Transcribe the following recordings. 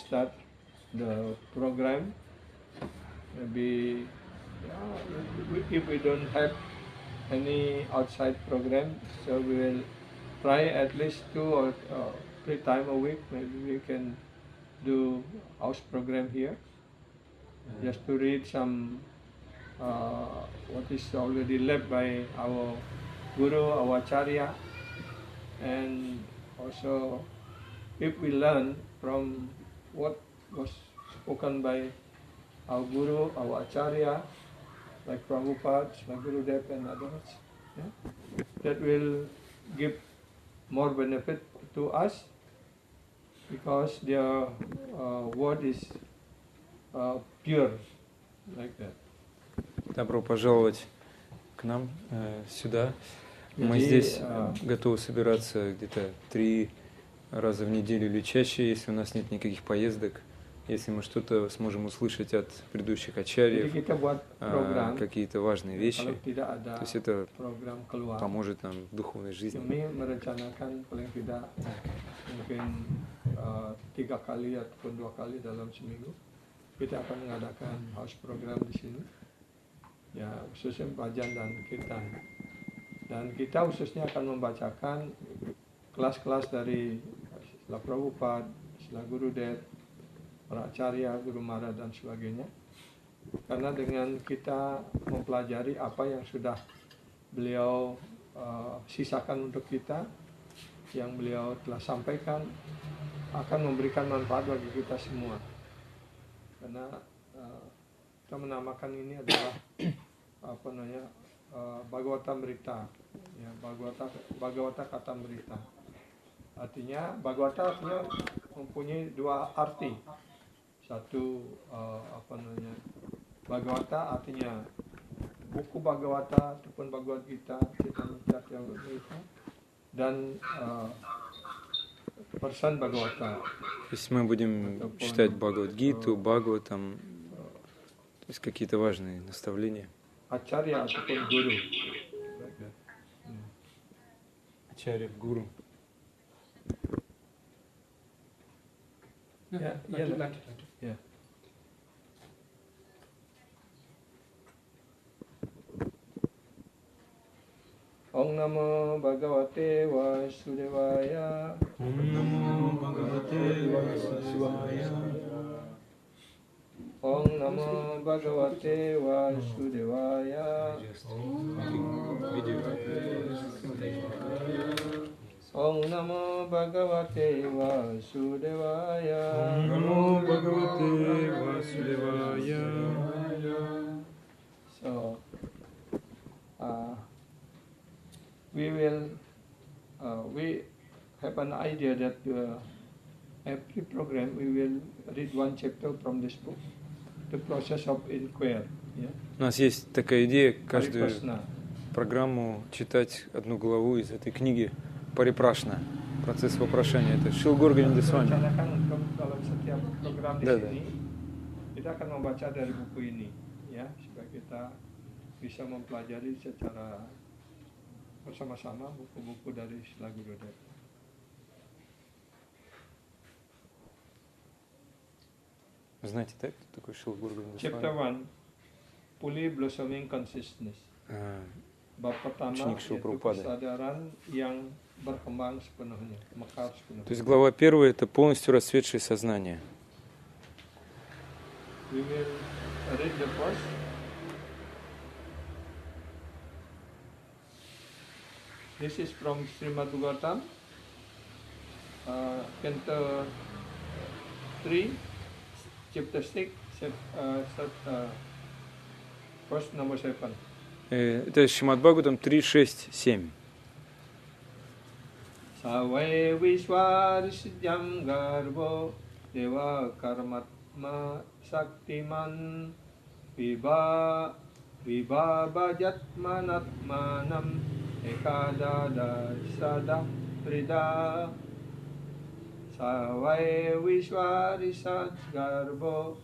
start the program. Maybe if we don't have any outside program, so we will try at least 2 or 3 times a week. Maybe we can do house program here, just to read some what is already left by our guru, our acharya, and also if we learn from what was spoken by our guru, our acharya, like Prabhupada, like Gurudev and others, that will give more benefit to us, because their word is pure, like that. Добро пожаловать к нам сюда. Мы здесь готовы собираться где-то 3 раза в неделю или чаще, если у нас нет никаких поездок, если мы что-то сможем услышать от предыдущих ачарьев, какие-то важные вещи. То есть это поможет нам в духовной жизни. Kami merencanakan paling tidak mungkin 3 kali ataupun 2 kali dalam seminggu kita akan mengadakan house program di sini, ya khususnya bhajan dan kirtan. Dan kita khususnya akan membacakan kelas-kelas dari Srila Prabhupada, Srila Gurudev, para acharya, Guru Maharaj dan sebagainya. Karena dengan kita mempelajari apa yang sudah beliau sisakan untuk kita, yang beliau telah sampaikan, akan memberikan manfaat bagi kita semua. Karena kita menamakan ini adalah Bhagavata Mrita, ya, Bhagavata Katamrita. Artinya Bhagavata artinya mempunyai 2 arti. Satu Bhagavata artinya buku Bhagavata ataupun Bhagavad Gita, Cita-Cita, dan person Bhagavata. То есть мы будем читать Бхагавад-гиту, Бхагаватам, то есть какие-то важные наставления. Acharya ataupun guru. Acharya, guru. Lanjut. Ya. Om Namo Bhagavate Vasudevaya. Om Namo Bhagavate Vasudevaya. Om Namo Bhagavate Vasudevaya. Om Namo Bhagavate Vasudevaya. Om Namo Bhagavate Vasudevaya. So, we have an idea that every program we will read 1 chapter from this book, the process of inquiry. Yeah? У нас есть такая идея каждую программу читать 1 главу из этой книги Парипрашна, процесс вопрошания. Это Шрила Горгавинда Свами. Dalam setiap program di sini, kita akan membaca dari buku ini, ya, supaya kita bisa mempelajari secara bersama-sama buku-buku dari Srila Gurudev. Знаете, да, кто такой Шрила Горгавинда Свами? Chapter 1, Fully Blossoming Consciousness. Bab pertama yaitu kesadaran yang berkembang sepenuhnya, mekar sepenuhnya. То есть глава 1 это полностью расцветшее сознание. We will read the first. This is from Srimad Bhagavatam, Canto 3, Chapter 6, verse number 7. Это Шримад Бхагаватам 3, 6, 7. Savai Vishwarishjam Garbo Deva Karmatma Saktiman Vibhabajatmanatmanam Ekadada Sada Prida Savai Vishwarishjam Garbo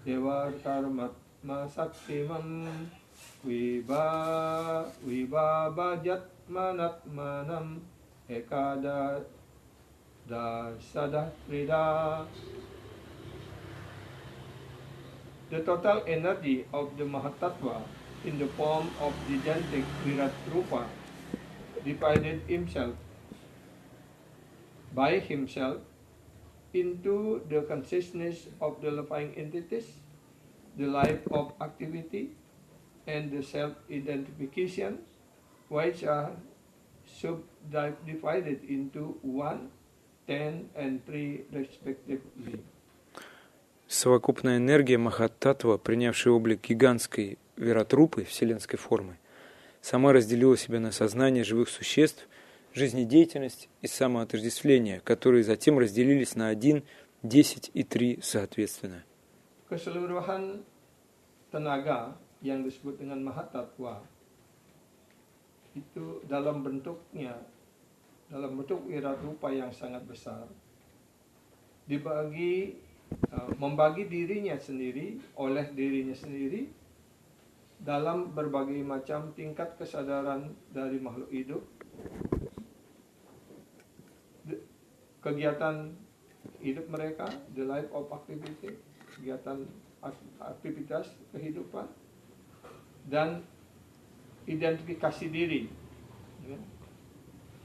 Deva Karmatma Saktiman Vibhabajatmanatmanam Ekada Dasada Prida. The total energy of the Mahatattva in the form of gigantic Virat Rupa divided himself by himself into the consciousness of the living entities, the life of activity, and the self-identification, which are subdivided into 1, 10, and 3 respectively. Совокупная энергия Махаттатва, принявшая облик гигантской Виратрупы, вселенской формы, сама разделила себя на сознание живых существ, жизнедеятельность и самоотождествление, которые затем разделились на 1, 10 и 3 соответственно. Keseluruhan tenaga yang disebut dengan Mahatattva itu dalam bentuk Wiratrupa yang sangat besar, membagi dirinya sendiri oleh dirinya sendiri dalam berbagai macam tingkat kesadaran dari makhluk hidup, kegiatan hidup mereka, the life of activity, kegiatan aktivitas kehidupan, dan identifikasi diri,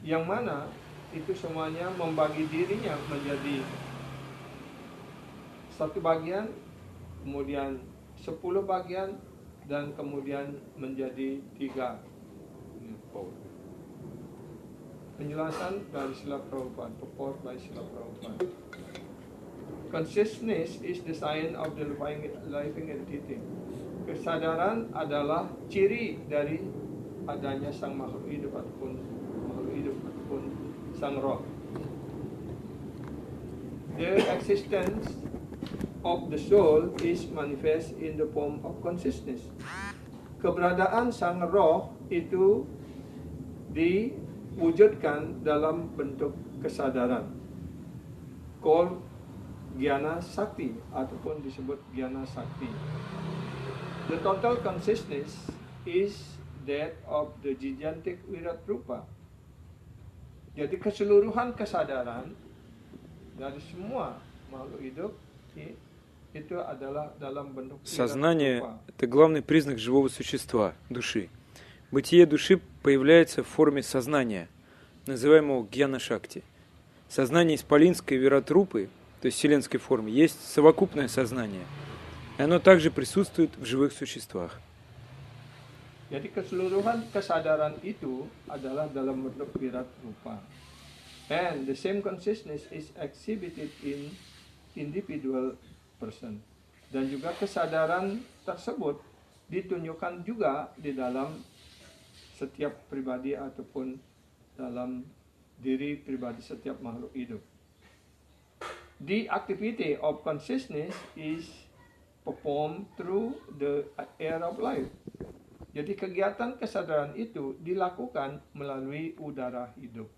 yang mana itu semuanya membagi dirinya menjadi satu bagian, kemudian 10 bagian, dan kemudian menjadi 3. Penjelasan dari Srila Prabhupada, purport by Srila Prabhupada. Consciousness is the sign of the living entity. Kesadaran adalah ciri dari adanya sang makhluk hidup ataupun sang roh. The existence of the soul is manifest in the form of consciousness. Keberadaan sang roh itu diwujudkan dalam bentuk kesadaran, called Jnana Sakti ataupun disebut Jnana Sakti. The total consciousness is that of the gigantic Viratrupa. Jadi keseluruhan kesadaran dari semua makhluk hidup itu adalah dalam bentuk Сознание – это главный признак живого существа, души. Бытие души появляется в форме сознания, называемого гьяна-шакти. Сознание исполинской Виратрупы, то есть вселенской формы, есть совокупное сознание. И оно также присутствует в живых существах. Jadi keseluruhan kesadaran itu adalah dalam bentuk Viratrupa. And the same consciousness is exhibited in individual person. Dan juga kesadaran tersebut ditunjukkan juga di dalam setiap pribadi ataupun dalam diri pribadi setiap makhluk hidup. The activity of consciousness is performed through the air of life. Jadi kegiatan kesadaran itu dilakukan melalui udara hidup.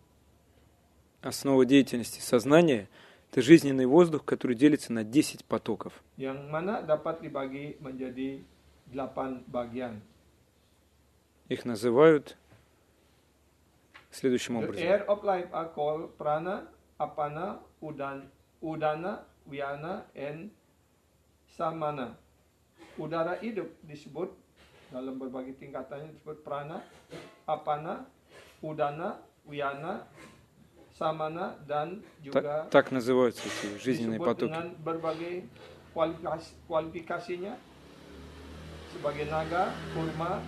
Основа деятельности сознания – это жизненный воздух, который делится на 10 потоков. Yang mana dapat dibagi menjadi 8 bagian. Их называют следующим The образом. air of life are called prana, apana, udana, vyana, and samana. Udara hidup disebut dalam berbagai tingkatannya disebut prana, apana, udana, vyana, samana, dan juga Так называются эти жизненные disebut потоки. dengan berbagai kualifikasinya sebagai naga, kurma,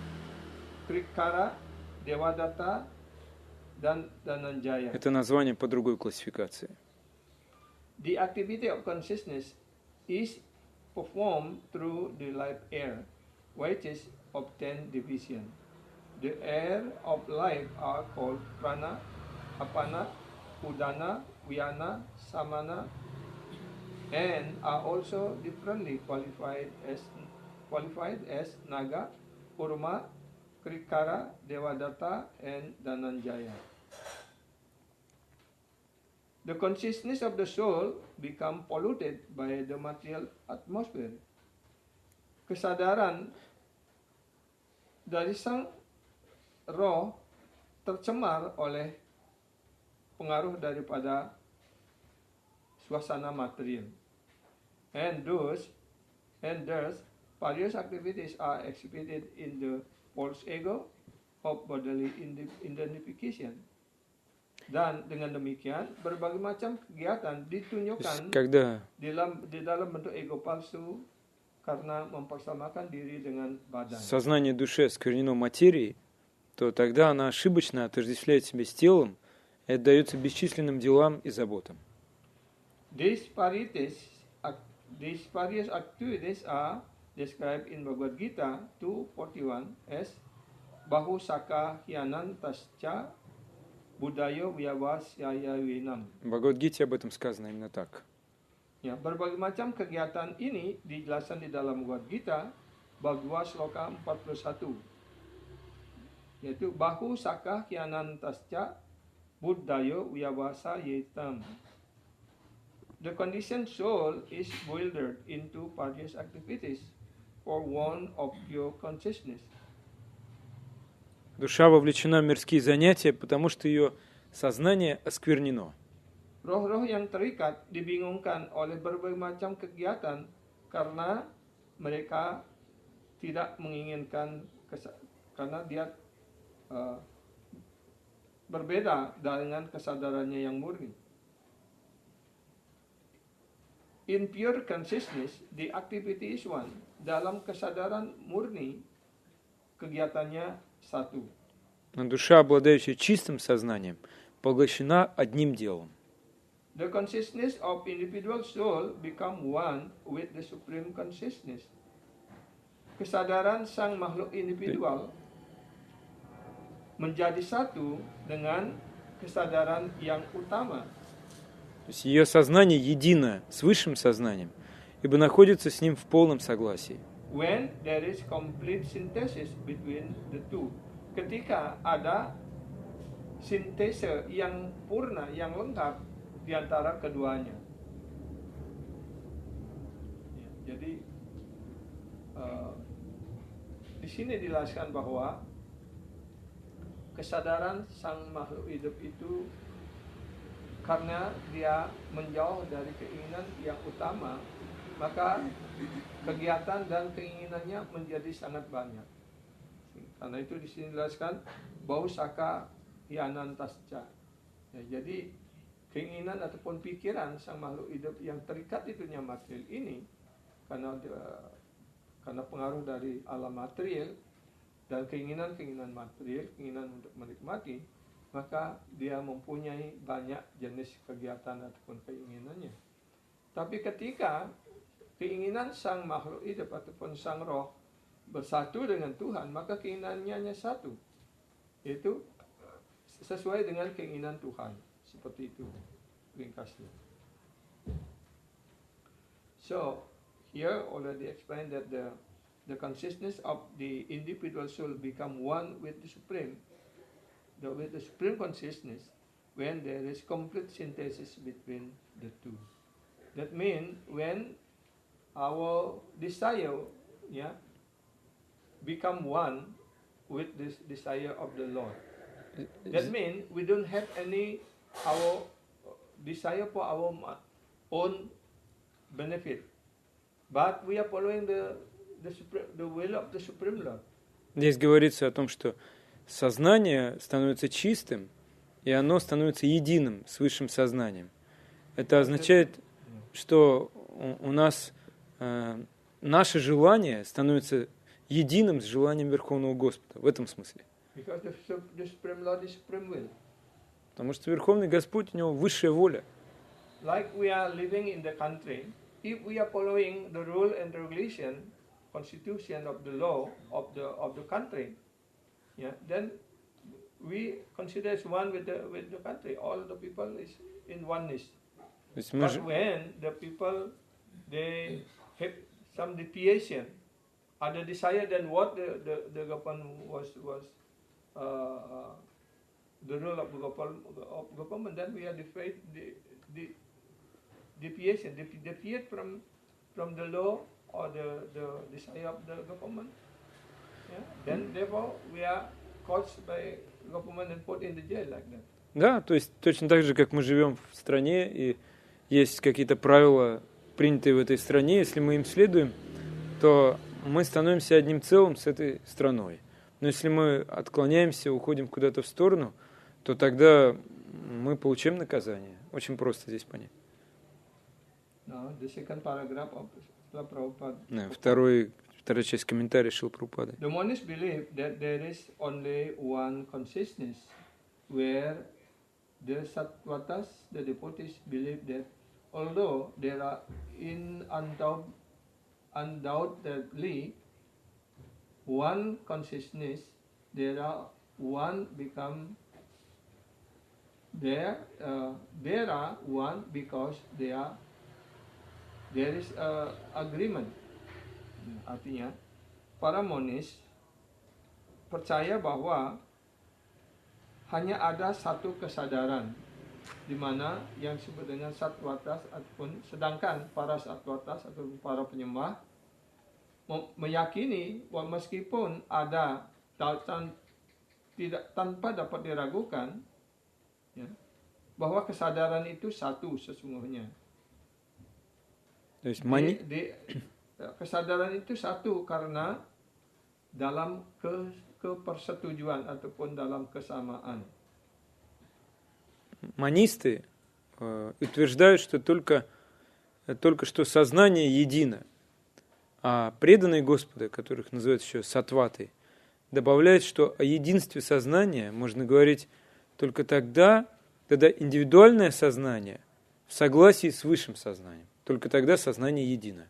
krikara, devadatta, dan Dhananjaya. Это название по другой классификации. The activity of consciousness is performed through the life air, which is of 10 division. The air of life are called prana, apana, udana, vyana, samana, and are also differently qualified as naga, kurma, krikara, devadatta, and Dhananjaya. The consciousness of the soul become polluted by the material atmosphere. Kesadaran dari sang roh tercemar oleh pengaruh daripada suasana material. And and thus various activities are exhibited in the false ego of bodily identification. Dan dengan demikian berbagai macam kegiatan То есть, ditunjukkan когда di dalam bentuk ego palsu karena mempersamakan diri dengan badan. сознание души осквернено материей, то тогда она ошибочно отождествляет себя с телом и отдается бесчисленным делам и заботам. These various activities are described in Bhagavad Gita 2:41 as Bahusaka Hyanantascha Buddhayo Vyavasyaya Vinam. В Бхагавад-гите об этом сказано именно так. Ya, berbagai macam kegiatan ini dijelaskan di dalam Bhagavad Gita Bhagavad Sloka 41, yaitu Bahusaka Hyanantascha Buddhayo Vyavasayetam. The conditioned soul is bewildered into various activities for want of pure consciousness. Душа вовлечена в мирские занятия, потому что ее сознание осквернено. Roh-roh yang terikat dibingungkan oleh berbagai macam kegiatan karena mereka tidak menginginkan karena dia berbeda dengan kesadarannya yang murni. In pure consciousness, the activity is one. Dalam kesadaran murni, kegiatannya satu. Но душа, обладающая чистым сознанием, поглощена одним делом. The consciousness of individual soul become one with the supreme consciousness. Kesadaran sang makhluk individual menjadi satu dengan kesadaran yang utama. То есть ее сознание едино с высшим сознанием, ибо находится с ним в полном согласии. When there is complete synthesis between the two. Ketika ada sintese yang purna, yang lengkap di antara keduanya. Jadi di sini dijelaskan bahwa kesadaran sang makhluk hidup itu karena dia menjauh dari keinginan yang utama, maka kegiatan dan keinginannya menjadi sangat banyak. Karena itu di sini dijelaskan Bahusaka Hyanantascha. Ya, jadi keinginan ataupun pikiran sang makhluk hidup yang terikat itunya material ini karena pengaruh dari alam material dan keinginan material, keinginan untuk menikmati, maka dia mempunyai banyak jenis kegiatan ataupun keinginannya. Tapi ketika keinginan sang makhluk hidup ataupun sang roh bersatu dengan Tuhan, maka keinginannya hanya satu, yaitu sesuai dengan keinginan Tuhan. Seperti itu ringkasnya. So, here already explained that the consciousness of the individual soul become one with the Supreme. With the supreme consciousness when there is complete synthesis between the two. That means when our desire become one with this desire of the Lord. That means we don't have our desire for our own benefit, but we are following the will of the Supreme Lord. Здесь говорится о том, что сознание становится чистым, и оно становится единым с высшим сознанием. Это означает, что у нас наше желание становится единым с желанием Верховного Господа. В этом смысле. Потому что Верховный Господь, у него высшая воля. Like we are living in the country, if we are following the rule and regulation, constitution of the law of the country, then we consider as one with the country. All the people is in oneness. But when the people they have some deviation, other desire than what the government was the rule of government, then we are the deviation, deviate from the law or the desire of the government. Then therefore we are caught by government and put in the jail like that. Да, то есть точно так же, как мы живем в стране, и есть какие-то правила, принятые в этой стране, если мы им следуем, то мы становимся одним целым с этой страной. Но если мы отклоняемся, уходим куда-то в сторону, то тогда мы получаем наказание. Очень просто здесь понять. Now, the second paragraph of Srila Prabhupada. Вторая часть комментария Шрилы Прабхупады. The monists believe that there is only one consciousness, where the sattvatas, the devotees, believe that although there are undoubtedly one consciousness, there are one because there is agreement. Artinya, para monis percaya bahwa hanya ada satu kesadaran di mana yang disebut dengan sattvatas, ataupun sedangkan para sattvatas atau para penyembah meyakini bahwa meskipun ada tanpa dapat diragukan, ya, bahwa kesadaran itu satu sesungguhnya. Kesadaran itu satu karena dalam kepersetujuan ataupun dalam kesamaan. Монисты утверждают, что только что сознание едино, а преданные Господа, которых называют еще саттватой, добавляют, что о единстве сознания можно говорить только тогда, когда индивидуальное сознание в согласии с высшим сознанием. Только тогда сознание едино.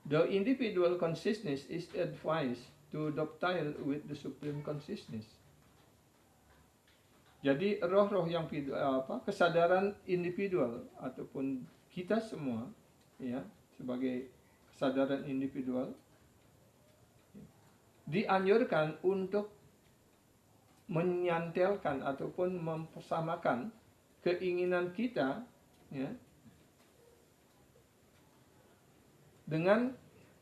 The individual consciousness is advised to dovetail with the supreme consciousness. Jadi roh-roh yang kesadaran individual ataupun kita semua, ya, sebagai kesadaran individual dianjurkan untuk menyantelkan ataupun mempersamakan keinginan kita, ya, dengan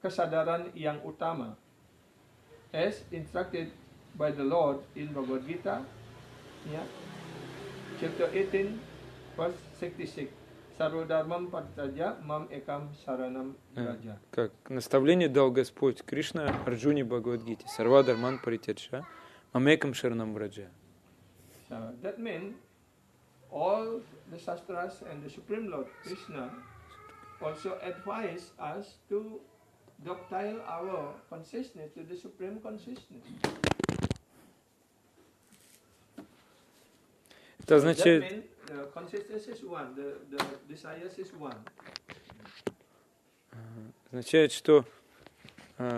kesadaran yang utama, as instructed by the Lord in Bhagavad Gita, ya, chapter 18, verse 66. Sarvodharmam Parityaja Mam Ekam Saranam Vraja. Как наставление дал Господь Кришна Арджуне Бхагавад-гите. Сарвадharman Parityaja Mam Ekam Saranam Vraja. So that means all the Shastras and the Supreme Lord Krishna also advise us to dovetail our consciousness to the Supreme Consciousness. Это означает, that means the consciousness is one, the desires is one. Означает, что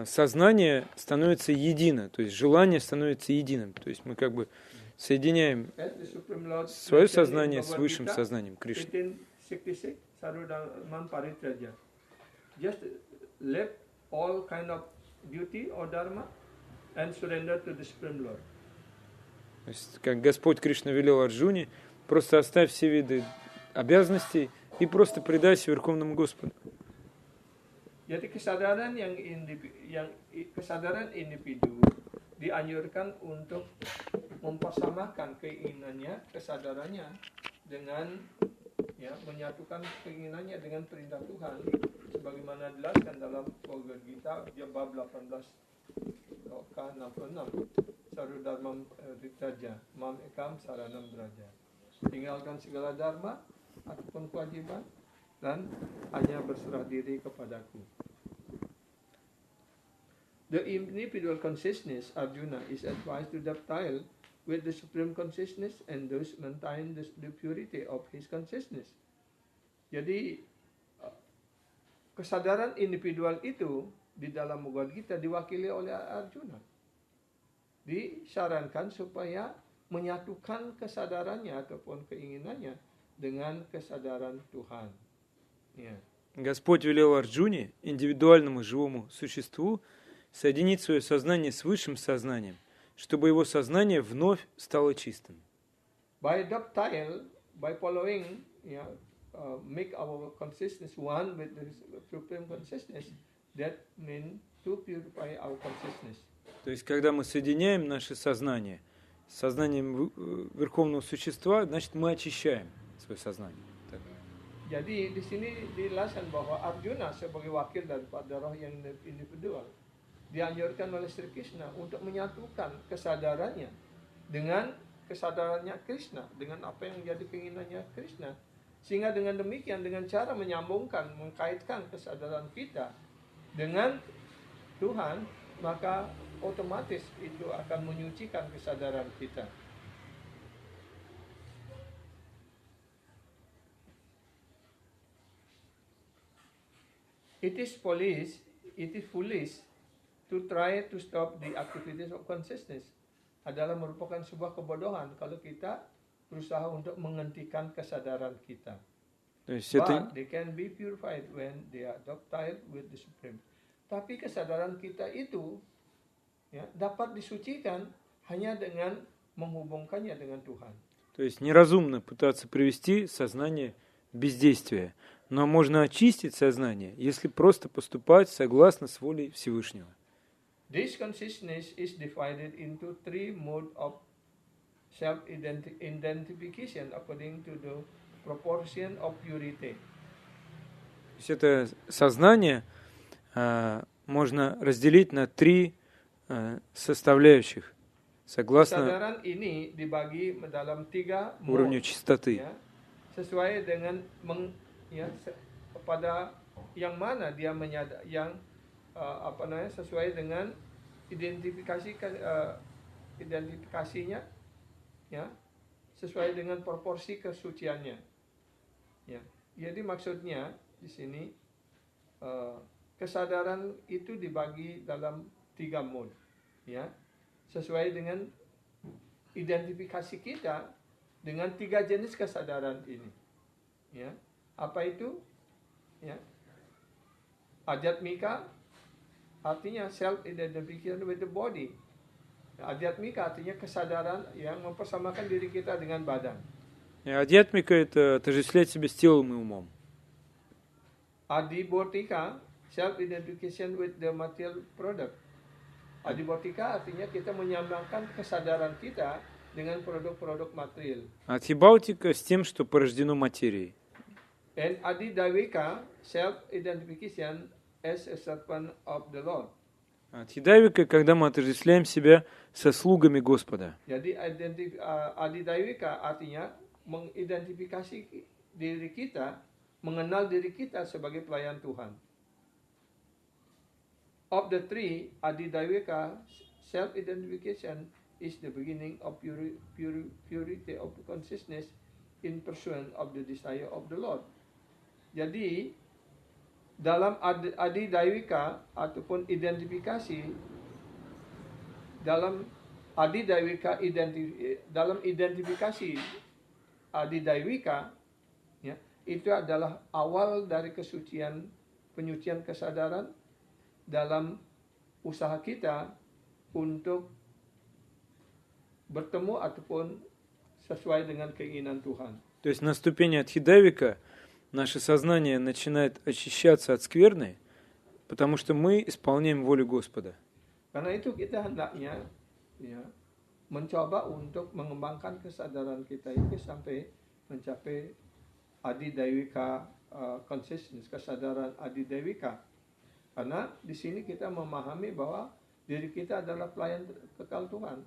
сознание становится едино, то есть желание становится единым. То есть мы как бы соединяем свое сознание с высшим сознанием Кришны. Sarvodharman Parityaja. Just leave all kind of duty or dharma and surrender to the Supreme Lord. То есть, как Господь Кришна велел Арджуне, просто оставь все виды обязанностей и просто предайся Верховному Господу. Jadi kesadaran kesadaran individu dianjurkan untuk mempersamakan keinginannya, kesadarannya dengan, ya, menyatukan keinginannya dengan perintah Tuhan sebagaimana dijelaskan dalam Bhagavad Gita bab 18 66. Sarvodharmam Parityaja Mam Ekam Saranam Vraja. Tinggalkan segala dharma ataupun kewajiban dan hanya berserah diri kepadaku. The individual consciousness Arjuna is advised to dovetail with the supreme consciousness and thus maintain the purity of his consciousness. Jadi kesadaran individual itu di dalam Bhagavad Gita diwakili oleh Arjuna. Disarankan supaya menyatukan kesadarannya ataupun keinginannya dengan kesadaran Tuhan. Yeah. Господь велел Арджуне, индивидуальному живому существу, соединить свое сознание с высшим сознанием, чтобы его сознание вновь стало чистым. By dovetail, by following, make our consciousness one with the supreme consciousness, that means to purify our consciousness. То есть, когда мы соединяем наше сознание с сознанием Верховного Существа, значит, мы очищаем свое сознание. Так. Jadi di sini dijelaskan bahwa Arjuna sebagai wakil daripada roh yang individual dianjurkan oleh Sri Krishna untuk menyatukan kesadarannya dengan kesadarannya Krishna, dengan apa yang menjadi keinginannya Krishna. Sehingga dengan demikian, dengan cara menyambungkan, mengkaitkan kesadaran kita dengan Tuhan, maka otomatis itu akan menyucikan kesadaran kita. It is foolish to try to stop the activities of consciousness. Adalah merupakan sebuah kebodohan kalau kita berusaha untuk menghentikan kesadaran kita. But they can be purified when they are docile with the Supreme. Tapi kesadaran kita itu ya, dapat disucikan hanya dengan menghubungkannya dengan Tuhan. То есть неразумно пытаться привести сознание в бездействие, но можно очистить сознание, если просто поступать согласно с волей Всевышнего. This consciousness is divided into three modes of self-identification according to the proportion of purity. То есть это сознание можно разделить на три составляющих, согласно Kesadaran ini dibagi dalam tiga уровню mode, чистоты. ya, sesuai dengan kepada yang mana dia sesuai dengan identifikasinya, ya, sesuai dengan proporsi kesuciannya, ya. Jadi maksudnya di sini kesadaran itu dibagi dalam tiga mode, ya, sesuai dengan identifikasi kita dengan tiga jenis kesadaran ini, ya. Apa itu? Ya, Adhyatmika artinya self-identification with the body. Adhyatmika artinya kesadaran yang mempersamakan diri kita dengan badan. Адьятмика – это отождествлять себя с телом и умом. Adhibhautika, self-identification with the material product. Adhibhautika artinya kita menyambangkan kesadaran kita dengan produk-produk material. Адхибаутика с тем, что порождено материей. And Adhidayvika, self-identification as a servant of the Lord. Адхидайвика, когда мы отождествляем себя со слугами Господа. Jadi Adhidayvika artinya mengidentifikasi diri kita, mengenal diri kita sebagai pelayan Tuhan. Of the three, Adhidayvika, self-identification is the beginning of purity of consciousness in pursuit of the desire of the Lord. Jadi dalam Adhidayvika ataupun identifikasi, dalam identifikasi Adhidayvika, ya, itu adalah awal dari penyucian kesadaran dalam usaha kita untuk bertemu ataupun sesuai dengan keinginan Tuhan. То есть на ступени Адхидайвика наше сознание начинает очищаться от скверны, потому что мы исполняем волю Господа. Karena itu kita hendaknya, ya, mencoba untuk mengembangkan kesadaran kita itu sampai mencapai Adhidayvika consciousness, kesadaran Adhidayvika. Karena di sini kita memahami bahwa diri kita adalah pelayan kekal Tuhan.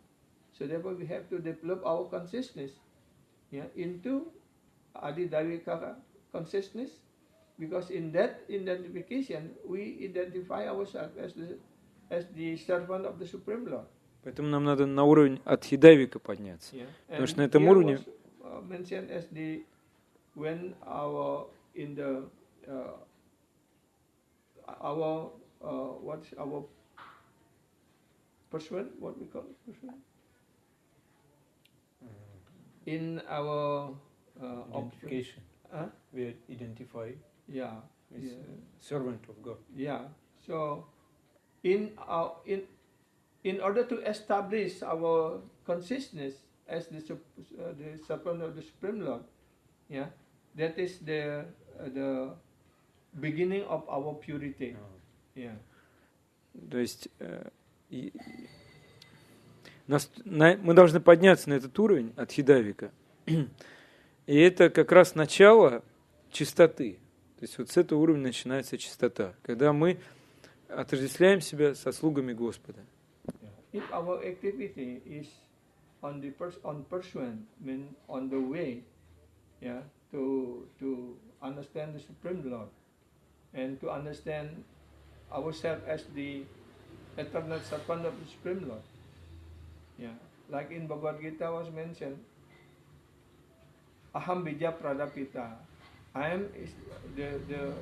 So therefore we have to develop our consciousness, ya, into Adhidayvika consciousness, because in that identification we identify ourselves as the servant of the Supreme Lord. Поэтому нам надо на уровень Адхидайвика подняться. Yeah. Потому что на этом уровне Mentioned as the when our in the what's our pursuit, what we call pursuit in our identification. We identify yeah, as yeah. servant of God. Yeah. So in order to establish our consciousness as the servant of the Supreme Lord, yeah, that is the beginning of our purity. Yeah. То есть мы должны подняться на этот уровень Адхидайвика. И это как раз начало чистоты. То есть вот с этого уровня начинается чистота, когда мы отождествляем себя со слугами Господа. If our activity is on pursuit, mean on the way, yeah, to understand the Supreme Lord and to understand ourselves as the eternal servant of the Supreme Lord. Yeah, like in Bhagavad Gita was mentioned, Aham Bija Pradapita. I am is the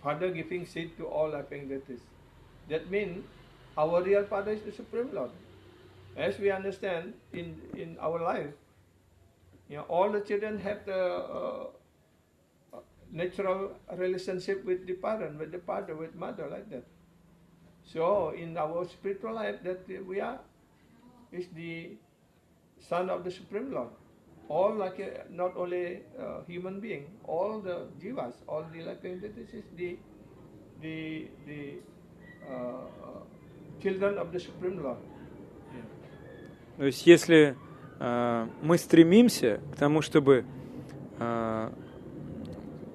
Father giving seed to all living entities. That means our real Father is the Supreme Lord. As we understand in our life, you know, all the children have the natural relationship with the parent, with the father, with mother, like that. So in our spiritual life, that we are is the son of the Supreme Lord. All like not only human being, all the jivas, all the like this is the children of the Supreme Lord. Yeah. То есть если мы стремимся к тому, чтобы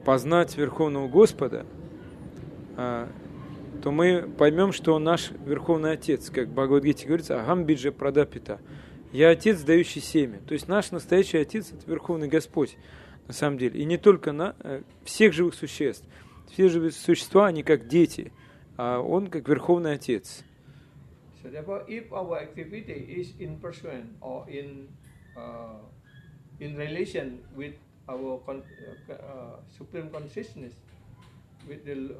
познать Верховного Господа, то мы поймем, что Он наш Верховный Отец, как в Бхагавад-гите говорится, «Агам биджа прадапита». Я Отец, дающий семя. То есть наш настоящий Отец – это Верховный Господь, на самом деле. И не только всех живых существ. Все живые существа, они как дети, а Он как Верховный Отец. So therefore, if our activity is in pursuit or in relation with our supreme consciousness, with the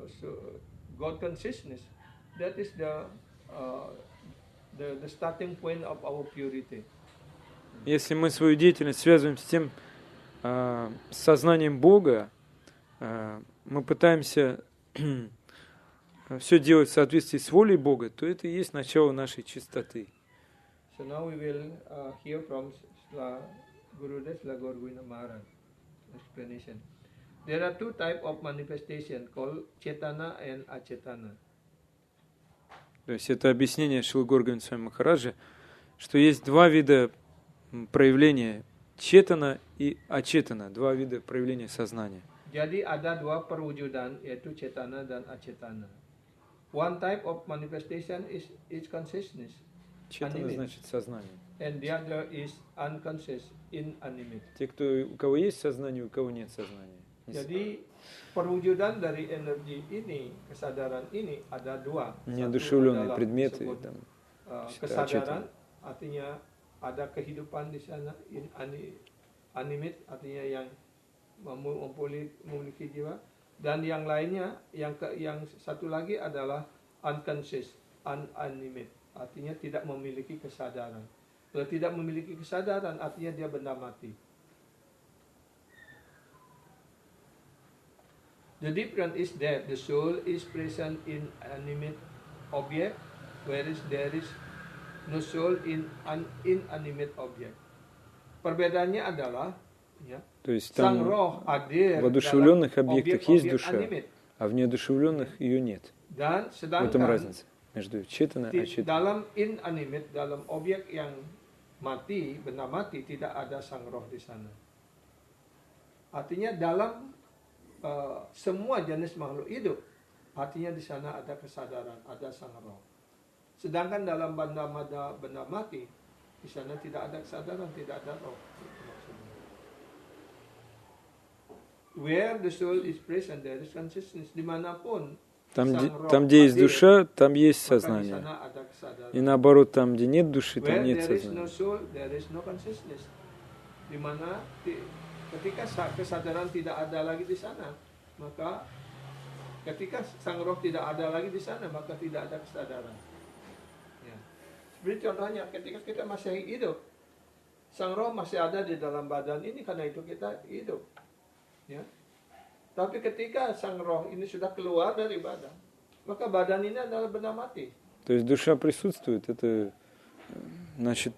God consciousness, that is the starting point of our purity. Если мы свою деятельность связываем с тем с сознанием Бога, мы пытаемся все делать в соответствии с волей Бога, то это и есть начало нашей чистоты. So now we will hear from Gurudev Gorvinda Maharaj explanation. There are two types of manifestation called Chetana and Achetana. То есть это объяснение Шрила Горгавинда Свами Махараджа, что есть два вида проявления Четана и Ачетана, два вида проявления сознания. Jadi ada dua perwujudan yaitu Chetana dan Achetana. One type of manifestation is consciousness. Четана значит сознание. And the other is unconscious, inanimate. Те, у кого есть сознание, у кого нет сознания. Jadi perwujudan dari energi ini, kesadaran ini ada dua. Неодушевленные предметы. Kesadaran artinya ada kehidupan di sana, animate artinya yang memiliki jiwa, dan yang lainnya yang satu lagi adalah unconscious, unanimate artinya tidak memiliki kesadaran. Kalau tidak memiliki kesadaran artinya dia benda mati. The difference is that the soul is present in animate object, whereas there is no soul in inanimate object. Perbedaannya adalah, ya, то есть там в одушевленных объектах есть душа, а в неодушевленных ее нет. В этом разница между Четана и Ачетана. Dalam inanimate, dalam objek yang mati, benda mati, tidak ada sang roh di sana. Artinya dalam semua jenis makhluk hidup, artinya di sana ada kesadaran, ada sang roh. Sedangkan dalam benda mati, di sana tidak ada kesadaran, tidak ada roh. Where the soul is present, there is consciousness. Dimanapun там, где есть душа, там есть сознание. И наоборот, там, где нет души, там нет сознания. Dimana ketika kesadaran tidak ada lagi di sana, maka ketika sang roh tidak ada lagi di sana, maka tidak ada kesadaran. Ya. Seperti contohnya, ketika kita masih hidup, sang roh masih ada di dalam badan ini, karena itu kita hidup. Ya. Tapi ketika sang roh ini sudah keluar dari badan, maka badan ini adalah benda mati. То есть душа присутствует, это значит,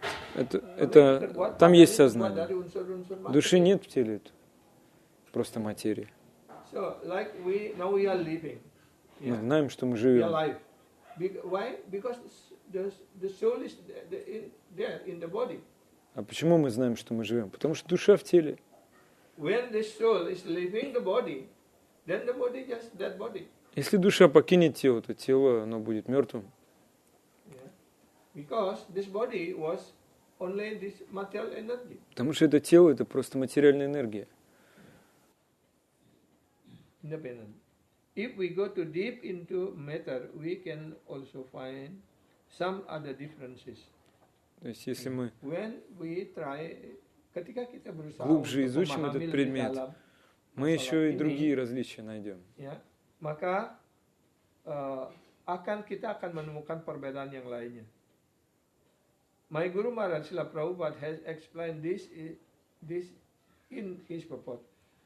там есть сознание. Души нет в теле, это просто материя. So, like now we are living. Мы знаем, что мы живем. Why? Because the soul is there in the body. А почему мы знаем, что мы живем? Потому что душа в теле. when the soul is leaving the body, then the body just dead body. Если душа покинет тело, то тело, оно будет мертвым. Yeah. Because this body was only this material energy. Потому что это тело, это просто материальная энергия. Independent. If we go too deep into matter, we can also find some other differences. То есть, если мы When we try, ketika kita berusaha глубже untuk изучим memahami этот lebih предмет, dalam мы masalah еще и ini, другие различия найдем. ya, maka kita akan menemukan perbedaan yang lainnya. My Guru Maharaj Srila Prabhupada has explained this in his purport.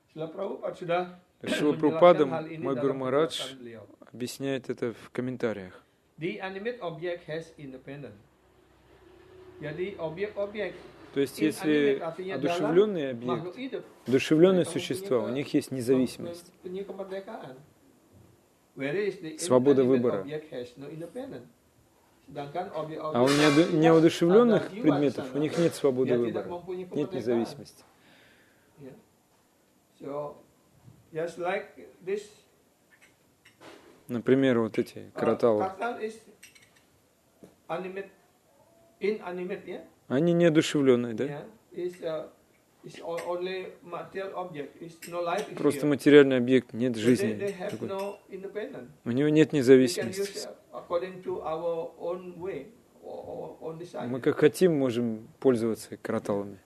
Srila Prabhupada sudah Шрила menjelaskan Прабхупада, hal ini мой Гуру dalam Марадж, penjelasan beliau. объясняет это в комментариях. The animate object has independent. Jadi objek-objek То есть, если inanimate artinya одушевленный dalam makhluk объект, hidup, одушевленные mereka существа, у них есть независимость. punya kemerdekaan. Whereas the Свобода inanimate выбора. object has no independent. Sedangkan objek-objek А у yang неодушевленных ada jiwa предметов, di у них sana, нет свободы dia tidak выбора, mempunyai нет kemerdekaan. независимости. Yeah. So, just like this, Например, вот эти кроталы. Kartal is animate, inanimate, yeah? Они неодушевленные, да? Yeah. Is only material object. It's no life is Просто here. материальный объект, нет They жизни. have такой. no independent. У него нет We can независимости. use according to our own way or on desire. Мы как хотим можем пользоваться кроталами.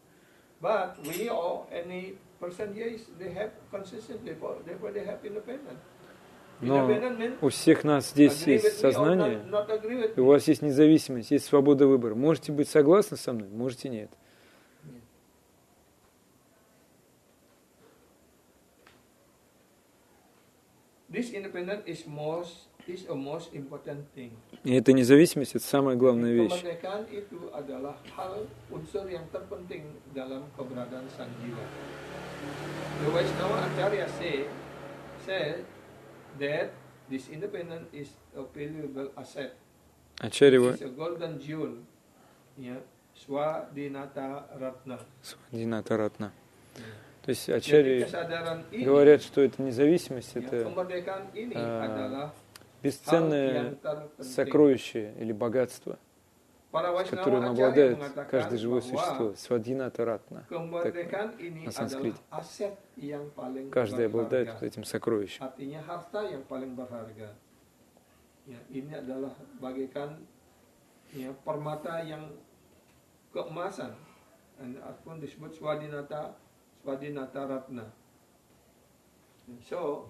But we or any person here is they have consciousness, therefore they have independent. Но Independent means у всех нас здесь agree есть with me or сознание, not agree with и у me. вас есть независимость, есть свобода выбора. Можете быть согласны со мной, можете нет. This independence is a most important thing. И эта независимость – это самая главная вещь. Kemerdekaan itu adalah hal unsur yang terpenting dalam keberadaan sang jiwa. The Vaishnava Acharya said that this independence is a valuable asset. Ачарья It's a golden jewel. Yeah. Swadhinata Ratna. Свадхината Ратна. То есть Jadi ачарьи kesadaran ini, говорят, что эта независимость – ya, это kemerdekaan ini adalah hal бесценное yang terpenting. сокровище или богатство, Para с которым Vaishnava Acharya обладает mengatakan каждое живое bahwa существо. Свадхината Ратна. kemerdekaan ini на adalah санскрите. aset yang paling Каждый обладает berharga. вот этим сокровищем. Artinya harta yang paling berharga. Ya, ini adalah bagaikan ya, permata yang keemasan. Dan pun disebut Swadhinata Ratna. So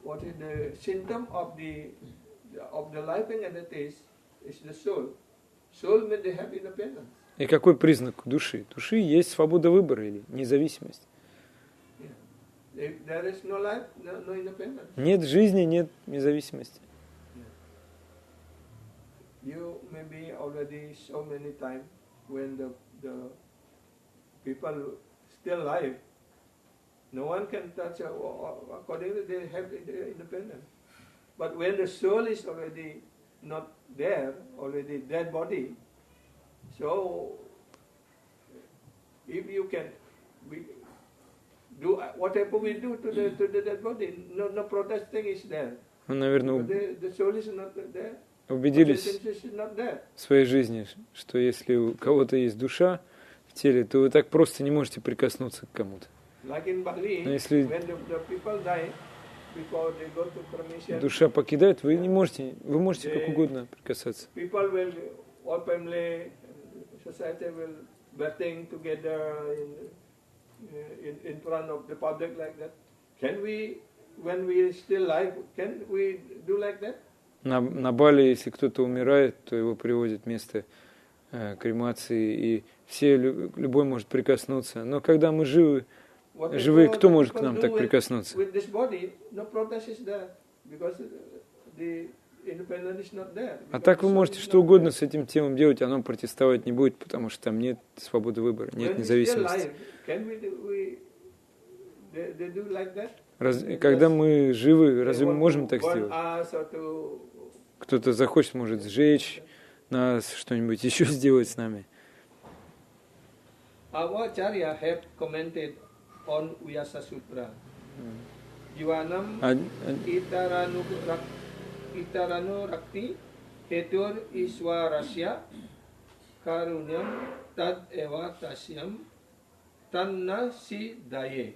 what is the symptom of the living entity is the soul. Soul means they have independence. И какой признак души? Души есть свобода выбора или независимость. If there is no life, no independence. Нет жизни, нет независимости. You maybe already so many times when the people still alive, no one can touch. Accordingly, they have independence. But when the soul is already not there, already dead body, so if you can do whatever we do to the dead body, no protesting is there. Мы, наверное, But the soul is not there. убедились Consciousness is not there. в своей жизни, что если у кого-то есть душа в теле, то вы так просто не можете прикоснуться к кому-то. Like in Bali, Но если when the people die, before they go to cremation, душа покидает, вы можете как угодно прикасаться. people will, all family, society will bathing together in front of the public like that. Can we, when we still alive, can we do like that? На Бали, если кто-то умирает, то его приводят в место кремации, и любой может прикоснуться. Но когда мы живы, кто может к нам так прикоснуться? With this body, no protest is there because the independence is not there. А так вы можете что угодно с этим телом делать, оно протестовать не будет, потому что там нет свободы выбора, нет независимости. Когда мы живы, разве мы можем так сделать? Кто-то захочет, может, сжечь нас, что-нибудь еще сделать с нами. Our Acharya have commented on Vyasa Sutra. Jivanam А- itaranu rakti hetur iswarasya karunyam tad eva tasyam tanna si daye.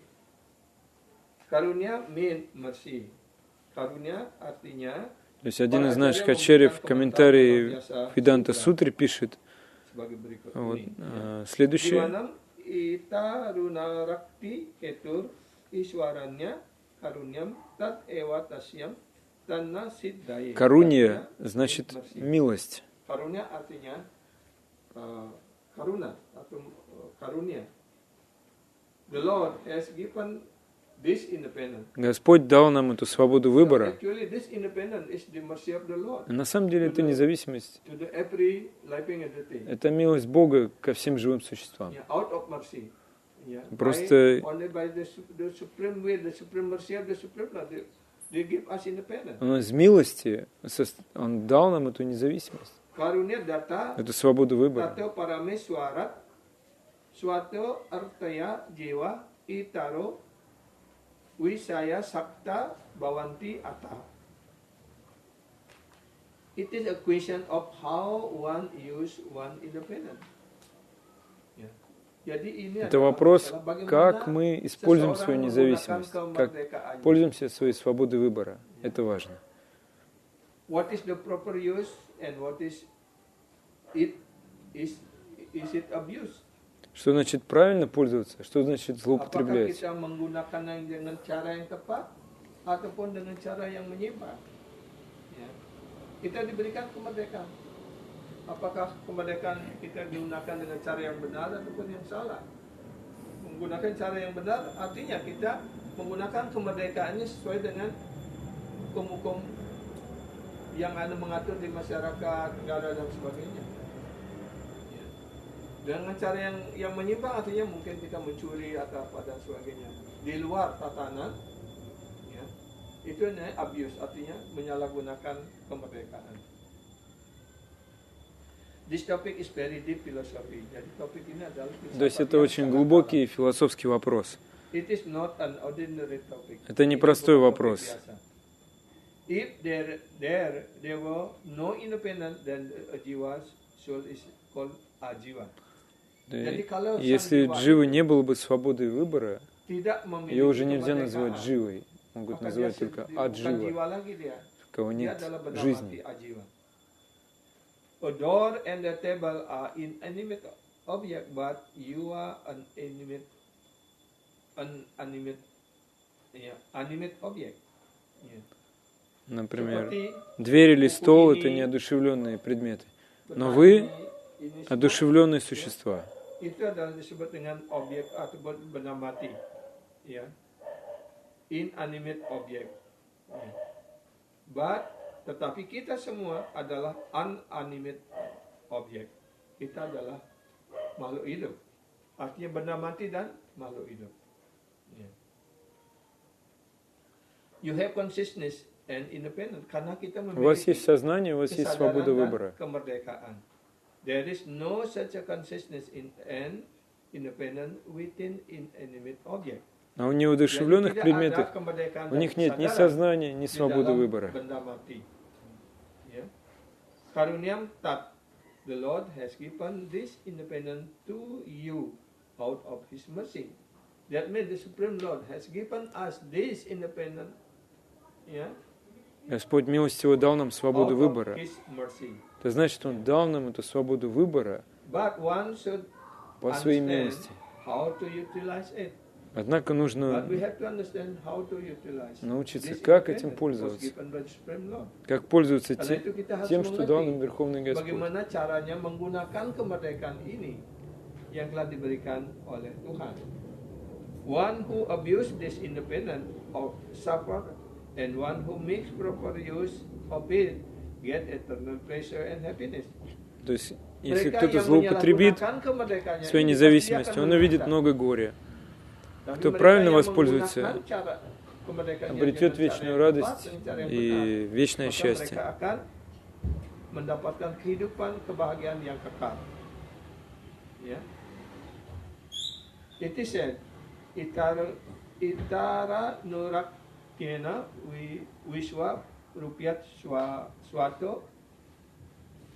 Karunya mean mercy. Karunya artinya То есть один из наших ачарьев в комментарии Веданта Сутре пишет sebagai berikut вот, ini. следующее. Jivanam itaruna rakti hetur iswaranya karunyam tad eva tasyam tanna si daye. Карунья значит милость. Karunya artinya karuna atau karunia. The Lord has given this independence. Господь дал нам эту свободу выбора. Actually, this independence is the mercy of the Lord На самом деле это независимость. to the every living entity. Это милость Бога ко всем живым существам. Yeah, out of mercy. Yeah. Просто- Only by the supreme will, the supreme mercy of the supreme Lord, they give us independence. Он из милости, Он дал нам эту независимость, Karunia data эту свободу выбора. tato parameswarat suatu artaya jiwa itaro wisaya sakta bawanti ata. It is a question of how one use one independence. Ya. Jadi ini Это adalah вопрос, masalah bagaimana как мы используем seseorang свою menggunakan независимость, как kemerdekaannya. пользуемся своей свободой выбора. Это важно. What is the proper use and what is it it abuse? Что значит правильно пользоваться, что значит Apakah злоупотреблять? kita menggunakannya dengan cara yang tepat ataupun dengan cara yang menyimpang? Ya. Kita diberikan kemerdekaan. Apakah kemerdekaan kita digunakan dengan cara yang benar ataupun yang salah? Menggunakan cara yang benar artinya kita menggunakan kemerdekaannya sesuai dengan hukum-hukum yang ada mengatur di masyarakat, negara dan sebagainya. Ya. Dengan cara yang menyimpang artinya mungkin kita mencuri atau apa dan sebagainya di luar tatanan, ya, itu abuse artinya menyalahgunakan kemerdekaan. This topic is very deep philosophy. Jadi topik ini adalah То есть это очень глубокий философский вопрос. It is not an ordinary topic. Это не простой bukan topik вопрос. biasa. If there were no independence, then a jiwa's soul is called ajiva. Jadi kalau sang Если jiwa дживы не было бы свободы выбора, tidak memiliki ее уже нельзя kemerdekaan, называть дживой. Могут maka называть dia только bukan аджива, jiwa lagi dia. у кого Dia нет adalah benda жизни. mati ajiwa. A door and a table are inanimate object, but you are an animate object. Yeah. Например, Seperti дверь или стол — buku это ini, неодушевленные предметы. Но benda вы ini semua, одушевленные существа. itu adalah disebut dengan objek ataupun benda mati. Ya. Inanimate object. Ya. But tetapi kita semua adalah unanimate object. Kita adalah makhluk hidup. Artinya benda mati dan makhluk hidup. Ya. You have consciousness and independence karena kita У вас есть memiliki сознание, у вас есть свобода kesadaran dan выбора. kemerdekaan. There is no such a consciousness in and independent within inanimate object. А у Jadi неодушевленных tidak ada предметов kemerdekaan у dan них нет ни kesadaran сознания, ни di свободы dalam выбора. benda mati. Ya. Karunyam tat. The Lord has given this independence to you out of His mercy. That means the Supreme Lord has given us this independence, yeah, Господь милостиво дал нам свободу out выбора. of His mercy. Это значит, Он дал нам эту свободу выбора But one should по своей understand милости. how to utilize it. Однако But нужно we have to understand how to utilize научиться, this как этим independence was пользоваться. given by the Supreme Lord. Как пользоваться Karena itu kita harus тем, что дал нам mengerti Верховный Господь. bagaimana caranya menggunakan kemerdekaan ini yang telah diberikan oleh Tuhan. One who abuse this independence or suffer, and one who makes proper use of it get eternal pleasure and happiness. То есть, если Mereka кто-то yang злоупотребит menyalahgunakan kemerdekaannya своей ini pasti независимостью, akan он увидит menderita. много горя. Tapi Кто mereka правильно yang воспользуется, menggunakan cara kemerdekaannya обретет dengan cara вечную yang tepat, радость dengan cara yang и benar, вечное maka счастье. mereka akan mendapatkan kehidupan kebahagiaan yang kekal. Ya. It is said, itara nurak kena wiswa rupiat swato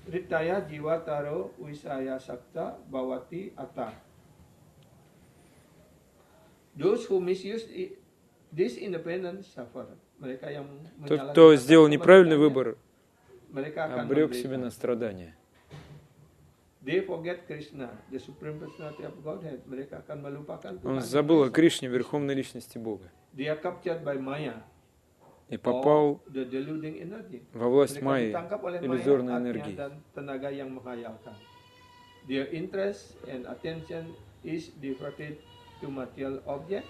ritaya jiwa taro wisaya sakta bawati ata. Those who misuse this independence suffer. Mereka yang Тот, кто сделал menyalahgunakan неправильный kemerdekaannya, выбор, mereka akan обрек себя menderita. на страдания. They forget Krishna, the supreme personality of Godhead. Mereka akan melupakan Tuhan. Он yang забыл о Maha Esa. Кришне, верховной личности Бога, They are captured by Maya и or попал the deluding energy. во власть Mereka Майи, ditangkap oleh иллюзорной Maya, энергии. dan tenaga yang menghayalkan. Their interest and attention is diverted to material object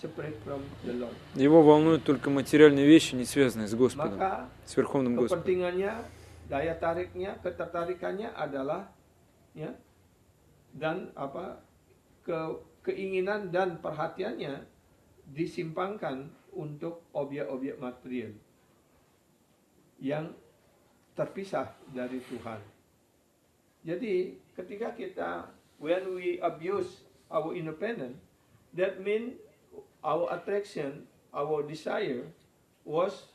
separate from the Lord. Его волнуют только материальные вещи, не связанные с Господом, Maka с Верховным Господом. kepentingannya, daya tariknya, ketertarikannya adalah ya, dan keinginan dan perhatiannya disimpangkan untuk objek-objek material yang terpisah dari Tuhan. Jadi ketika kita when we abuse our independence, that means our attraction, our desire was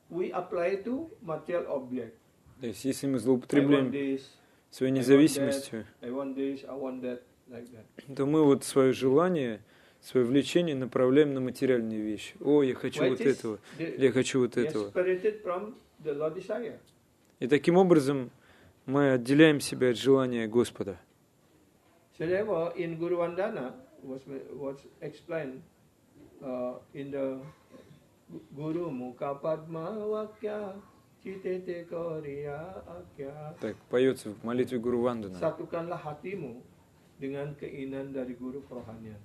we apply to material object. То есть, если мы I want злоупотребляем this, своей I want независимостью, that, I want this, I want that, like that. то мы вот свое желание, свое влечение направляем на материальные вещи. О, я хочу Which вот is этого, the- или я хочу вот Yes, этого. separated from the Lord desire. И таким образом мы отделяем себя от желания Господа. So therefore, in Guru Vandana was explained in the Guru Mukha Padma Vakya Citete Koriya Akya. Так поется в молитве Гуру Вандана. Satukanlah hatimu dengan keinginan dari guru kerohanian.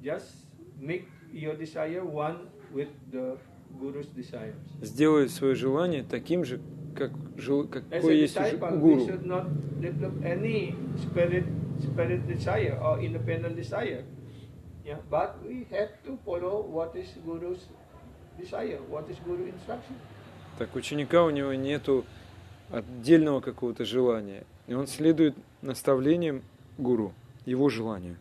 Just make your desire one with the guru's desires. Сделай свое желание таким же, As какое a есть у disciple, we гуру. should not develop any spirit desire or independent desire. Yeah, but we have to follow what is guru's desire, what is guru instruction. Так ученика у него нету отдельного какого-то желания. И он следует наставлениям гуру, его желанию.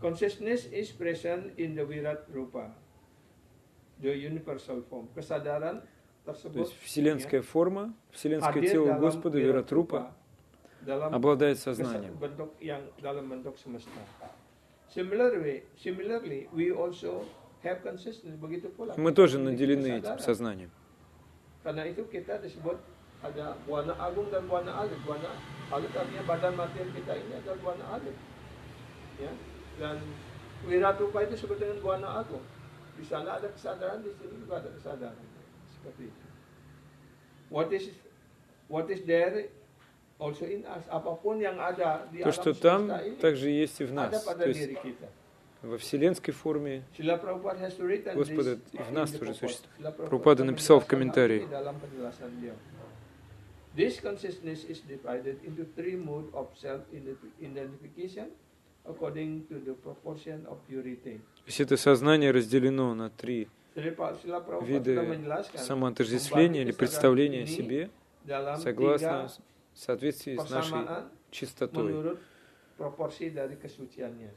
Consciousness is present in the Virat Rupa, the universal form. Kesadaran То tersebut есть вселенская форма, вселенское hadir тело dalam Господа, Виратрупа, dalam обладает сознанием. bentuk yang dalam bentuk semesta. Similarly, we also have consciousness. Begitu pula. Мы kita тоже memiliki наделены этим kesadaran. сознанием. Karena itu kita disebut ada buana agung dan buana alit. Buana alit artinya badan materi kita ini adalah buana alit. Ya. Dan Wiratrupa itu disebut dengan buana agung. Di sana ada kesadaran, di sini juga ada kesadaran. Seperti itu. What is there also in us. Apapun yang ada di То, alam что там, semesta ini также есть и в ada нас. pada То есть diri kita. во вселенской форме Srila Prabhupada has written Господа this и в нас in the тоже purport. существует. Srila Prabhupada Прабхупада написал в menjelaskan hal комментарии. ini dalam penjelasan beliau. This consciousness is divided into three modes of self-identification according to the proportion of purity. То есть это сознание разделено на три Srila Prabhupada виды sudah menjelaskan самоотождествления или membagi представления о kesadaran ini себе dalam согласно tiga в соответствии с нашей persamaan чистотой. menurut proporsi dari kesuciannya.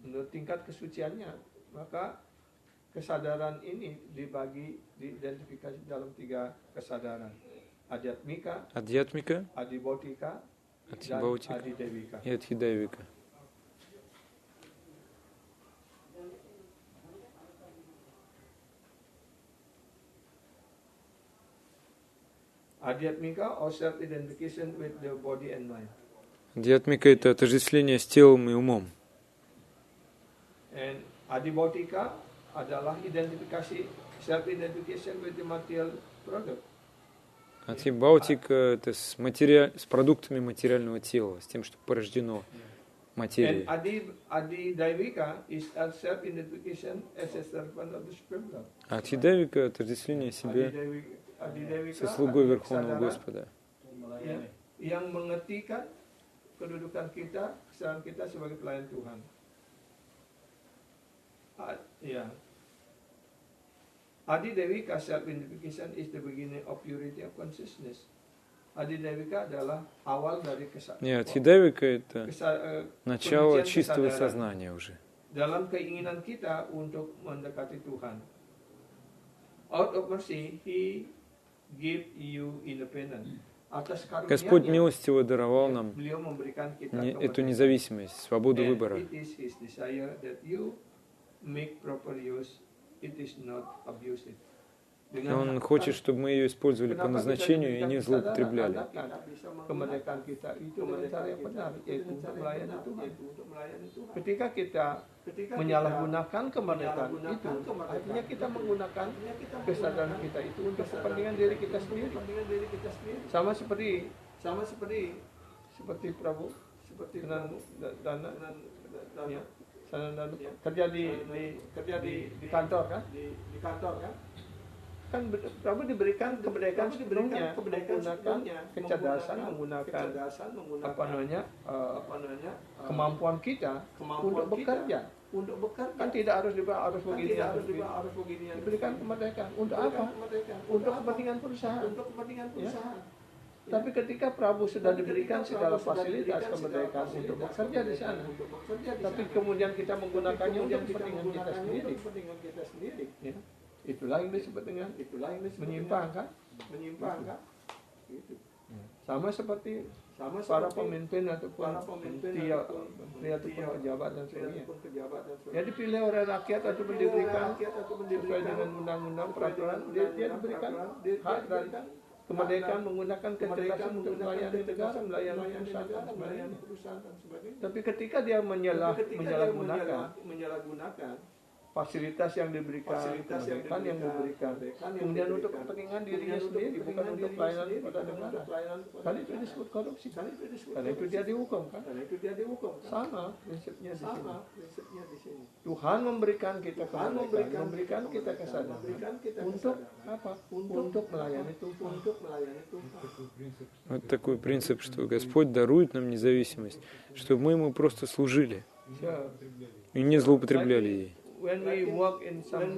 Menurut tingkat kesuciannya, maka kesadaran ini dibagi, diidentifikasi dalam tiga kesadaran. Adhyatmika, Адьятмика, Adibautika, dan Адхибаутика Adidevika. и Адхидайвика. Adhyatmika or self-identification with the body and mind. Адьятмика – это отождествление с телом и умом. And Adibautika adalah identifikasi, self-identification with the material product. Адхибаутика – это с продуктами материального тела, с тем, что порождено And материей. Adidevika is a self-identification as a servant of the Supreme Lord. А Адхидайвика – отождествление себя Adidevika со слугой adalah Верховного kesadaran Господа. yang mengertikan kedudukan kita, kesadaran kita sebagai pelayan Tuhan. Adidevika self-identification is the beginning of purity of consciousness. Adidevika adalah awal dari Нет, Хидевика — это kesa- начало kondisian чистого kesadaran сознания уже. dalam keinginan kita untuk mendekati Tuhan. Out of mercy, He give you independence. Atas Господь karunia-Nya, милостиво даровал нам beliau memberikan kita эту kemerdekaan. независимость, свободу And выбора. it is His desire that you make proper use. It is not abuse it. И Он хочет, чтобы мы ее использовали по назначению и не злоупотребляли. Kemerdekaan kita itu dengan cara yang benar, yaitu untuk melayani Tuhan. Ketika kita menyalahgunakan kemerdekaan itu, artinya kita menggunakan kesadaran kita itu untuk kepentingan diri kita sendiri. Sama seperti Prabu, dana ya, kerja di kantor kan? Kan Prabu diberikan kemerdekaan sepenuhnya menggunakan kecerdasan, menggunakan kemampuan kita untuk bekerja. Kan tidak harus begini, diberikan kemerdekaan untuk apa? Untuk kepentingan perusahaan. Ya. Tapi ketika Prabu sudah diberikan segala fasilitas kemerdekaan untuk bekerja di sana, tapi kemudian kita menggunakannya untuk kepentingan kita sendiri, ya. Itulah yang disebut dengan menyimpang kan? Gitu. Sama seperti para pemimpin ataupun pria ataupun pejabat dan sebagainya. Ya dipilih oleh rakyat ataupun diberikan sesuai dengan undang-undang peraturan, dia diberikan hak dan kemerdekaan menggunakan kecerdasan untuk melayani negara, melayani perusahaan dan sebagainya. Tapi ketika dia menyalahgunakan fasilitas yang diberikan, kemerdekaan yang diberikan, kemudian untuk kepentingan dirinya sendiri, bukan untuk pelayanan kepada negara. Kan itu disebut korupsi. Karena itu dia dihukum kan? Sama prinsipnya di sini. Tuhan memberikan kita kemerdekaan, memberikan kita kesadaran untuk apa? Untuk melayani Tuhan. Вот такой принцип, что Господь дарует нам независимость, чтобы мы Ему просто служили и не злоупотребляли ей. When we work in some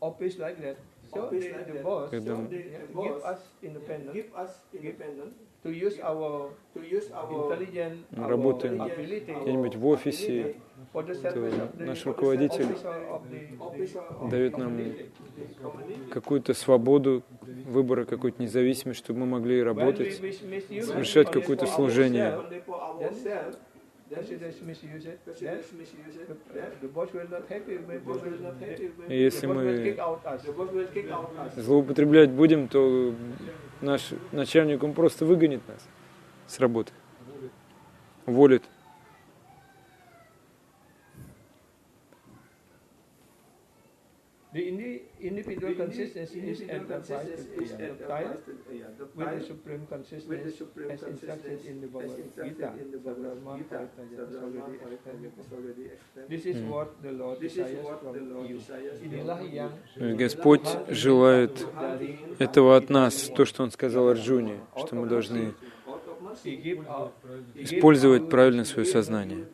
office like that, so the boss give us independence to use our intelligence, Мы работаем our ability где-нибудь в офисе, for the то service of наш the руководитель officer of the дает нам какую-то свободу выбора, какую-то независимость, чтобы мы могли работать, совершать какое-то служение. И если мы злоупотреблять будем, то наш начальник, он просто выгонит нас с работы, уволит. The individual consciousness is enterprised with the supreme consciousness as instructed in the Bhagavad Gita. This is what the Lord desires from you. Inilah yang Господь желает этого от нас, то, что Он сказал Арджуне, что мы должны использовать правильно свое сознание.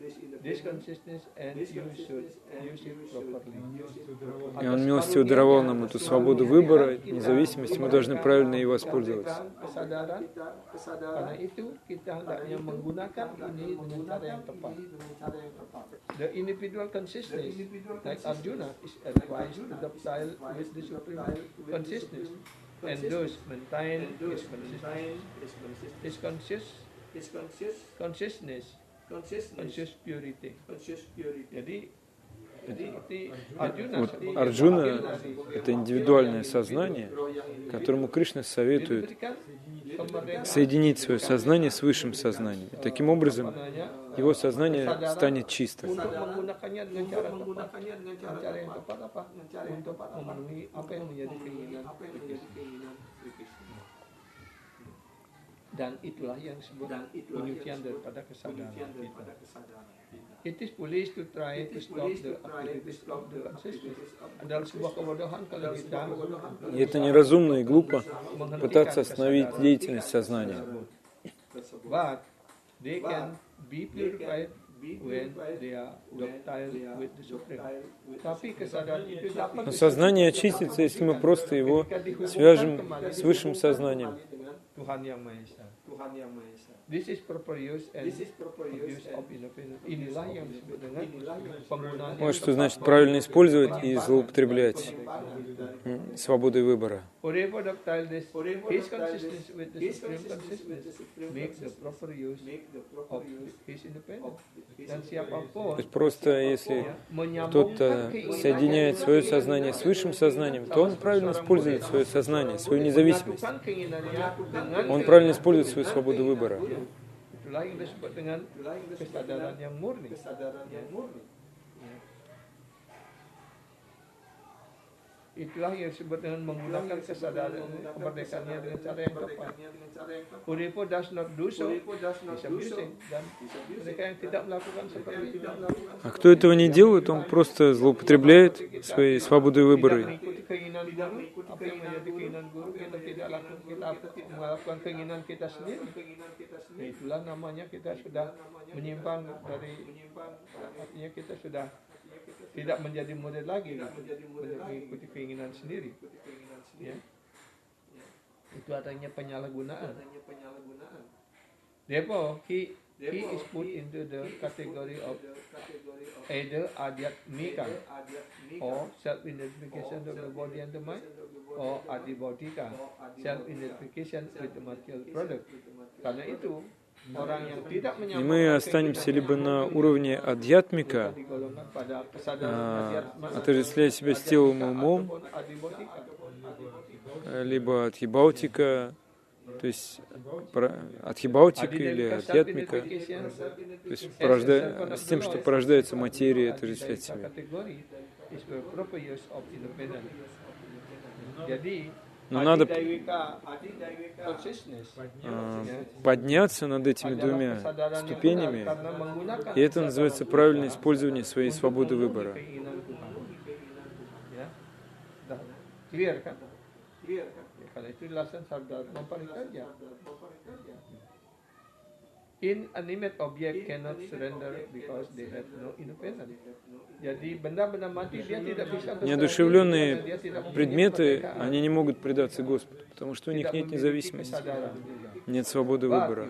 И Он милостиво даровал нам эту свободу выбора, независимость, мы должны правильно ей воспользоваться. Karena itu kita hendaknya menggunakan ini dengan cara yang tepat. The individual consciousness, like Arjuna, is advised to dovetail with the supreme consciousness, and thus maintain his consciousness. Conscious purity. Jadi Вот Арджуна — это индивидуальное сознание, которому Кришна советует соединить свое сознание с высшим сознанием. И таким образом его сознание станет чистым. untuk menggunakannya dengan cara yang tepat apa? Untuk memenuhi apa yang menjadi keinginan Krishna. Dan itulah yang disebut penyucian daripada kesadaran kita. It is foolish to try to stop the activities of the consciousness. Adalah sebuah kebodohan kalau kita И это неразумно и глупо пытаться остановить деятельность сознания. But they can be purified when they are docile with the Supreme. Tapi kesadaran itu dapat Но сознание очистится, если мы просто его свяжем с vысшим сознанием. Tuhan Yang Maha Esa. This is proper use and abuse of independence. Inilah yang disebut dengan penggunaan. Вот что значит правильно использовать и злоупотреблять свободой выбора. Wherever docile this, his consistence with the Supreme consciousness makes the proper use of his independence. Dan То siapapun есть просто если menyambungkan кто-то соединяет свое сознание с высшим сознанием, то он правильно использует свое сознание, свою независимость. keinginannya Он правильно использует свою свободу выбора. itulah yang disebut dengan kesadaran yang murni. Itulah yang disebut dengan menggunakan kesadaran kemerdekaannya dengan cara yang tepat. Uripo does not do so, is abusing. Dan mereka yang tidak melakukan seperti itu, А кто этого не делает, он просто злоупотребляет своей свободой выбора. mengikuti keinginan guru, apa yang menjadi keinginan guru, kita tidak lakukan, kita melakukan keinginan kita sendiri. Nah, itulah namanya kita sudah menyimpang dari, artinya kita sudah tidak menjadi murid lagi, mengikuti keinginan sendiri. Ya. Itu adanya penyalahgunaan. Therefore, he is put into the category of either adhyatmika or self-identification of the body and the mind, or adibodhika, self-identification with the material product. Karena itu, orang yang tidak И мы останемся либо на уровне адьятмика, digolongkan pada kesadaran отождествляя себя с телом и умом, adibodhika. либо адхибаутика, то есть адхибаутика или адьятмика, то есть с тем, что порождается материя, отождествлять себя. Но надо подняться над этими двумя ступенями, и это называется правильное использование своей свободы выбора. Karena itu dilaksanakan sadar memperkerja. Inanimate object cannot surrender because they have no independence. Jadi benda-benda mati dia tidak bisa berserah. Неодушевленные предметы, они не могут предаться Господу, потому что у них нет независимости, нет свободы выбора.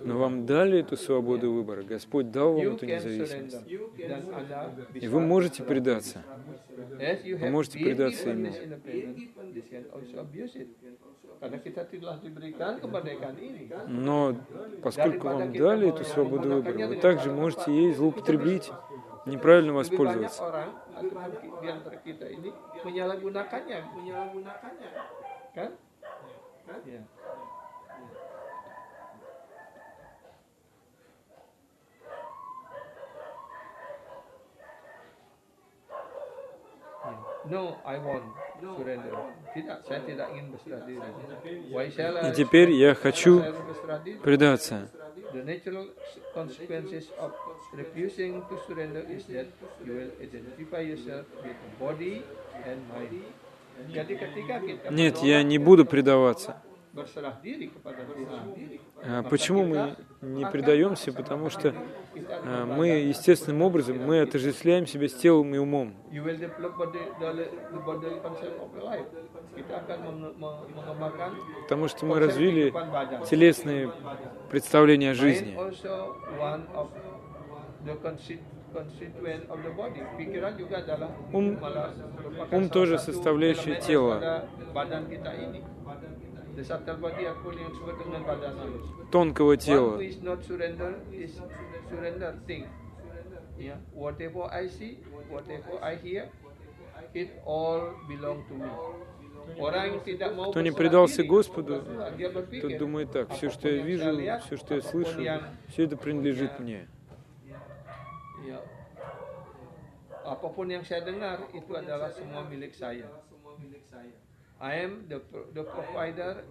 Но вам дали эту свободу выбора, Господь дал вам эту независимость. И вы можете предаться. Вы можете предаться Ему. Но поскольку вам дали эту свободу выбора, вы также можете ей злоупотребить, неправильно воспользоваться. No, I won't surrender. Tidak, saya tidak ingin berserah diri. И теперь я хочу предаться. The natural consequences of refusing to surrender is that you will identify yourself with the body and mind. Jadi ketika kita Нет, я не буду предаваться. berserah diri kepada Tuhan, Почему мы не предаемся? Потому что мы естественным образом мы отождествляем себя с телом и умом. you will develop the body concept of life. Kita akan mengembangkan Потому что мы развили телесные представления о mind жизни. also one of the constituent of the body. Pikiran juga adalah malah merupakan Ум тоже salah satu составляющая elemen тела. daripada badan kita ini. The subtle body apa yang disebut dengan badan halus. Тонкого One who тела. is not surrender is surrender thing. Yeah. Whatever I see, whatever I hear, it all belong to me. Orang yang tidak mau Кто не berserah предался diri, Господу, dia тот berpikir, думает так: все, что я вижу, все, что я слышу, все это принадлежит мне. ya, apapun yang saya dengar itu adalah semua milik saya. I am the provider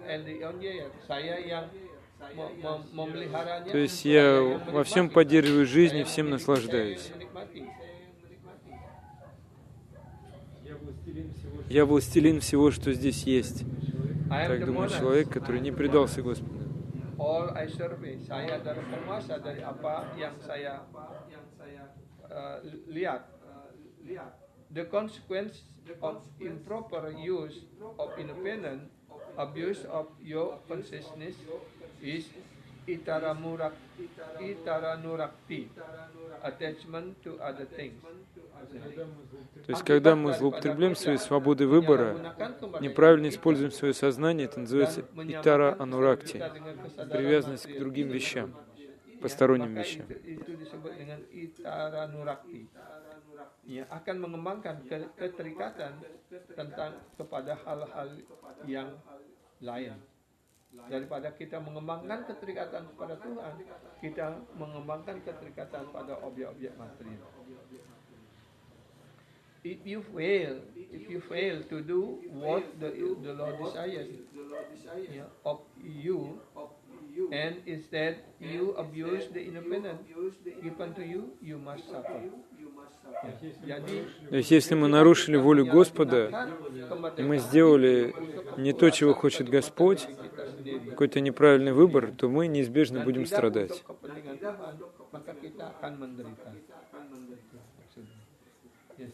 and the owner. Saya yang memeliharanya. То есть я во всем поддерживаю жизнь и всем наслаждаюсь. Я властелин всего, что здесь есть. I am Так the думает monarch. человек, который не предался Господу. All I survey. Saya adalah penguasa dari apa yang saya lihat. The consequence of improper use of independent, abuse of your consciousness is itaranurati, attachment to other things. То есть, когда мы злоупотребляем своей свободой выбора, неправильно используем свое сознание, это называется итара ануракти, привязанность к другим вещам, посторонним вещам. Itu disebut dengan itaranurati. Ya, akan mengembangkan keterikatan tentang kepada hal-hal yang lain. Daripada kita mengembangkan keterikatan kepada Tuhan, kita mengembangkan keterikatan pada objek-objek material. If you fail to do what the Lord desires of you, and instead you abuse the independence given to you, you must suffer. То есть, если мы нарушили волю Господа, и мы сделали не то, чего хочет Господь, какой-то неправильный выбор, то мы неизбежно будем страдать.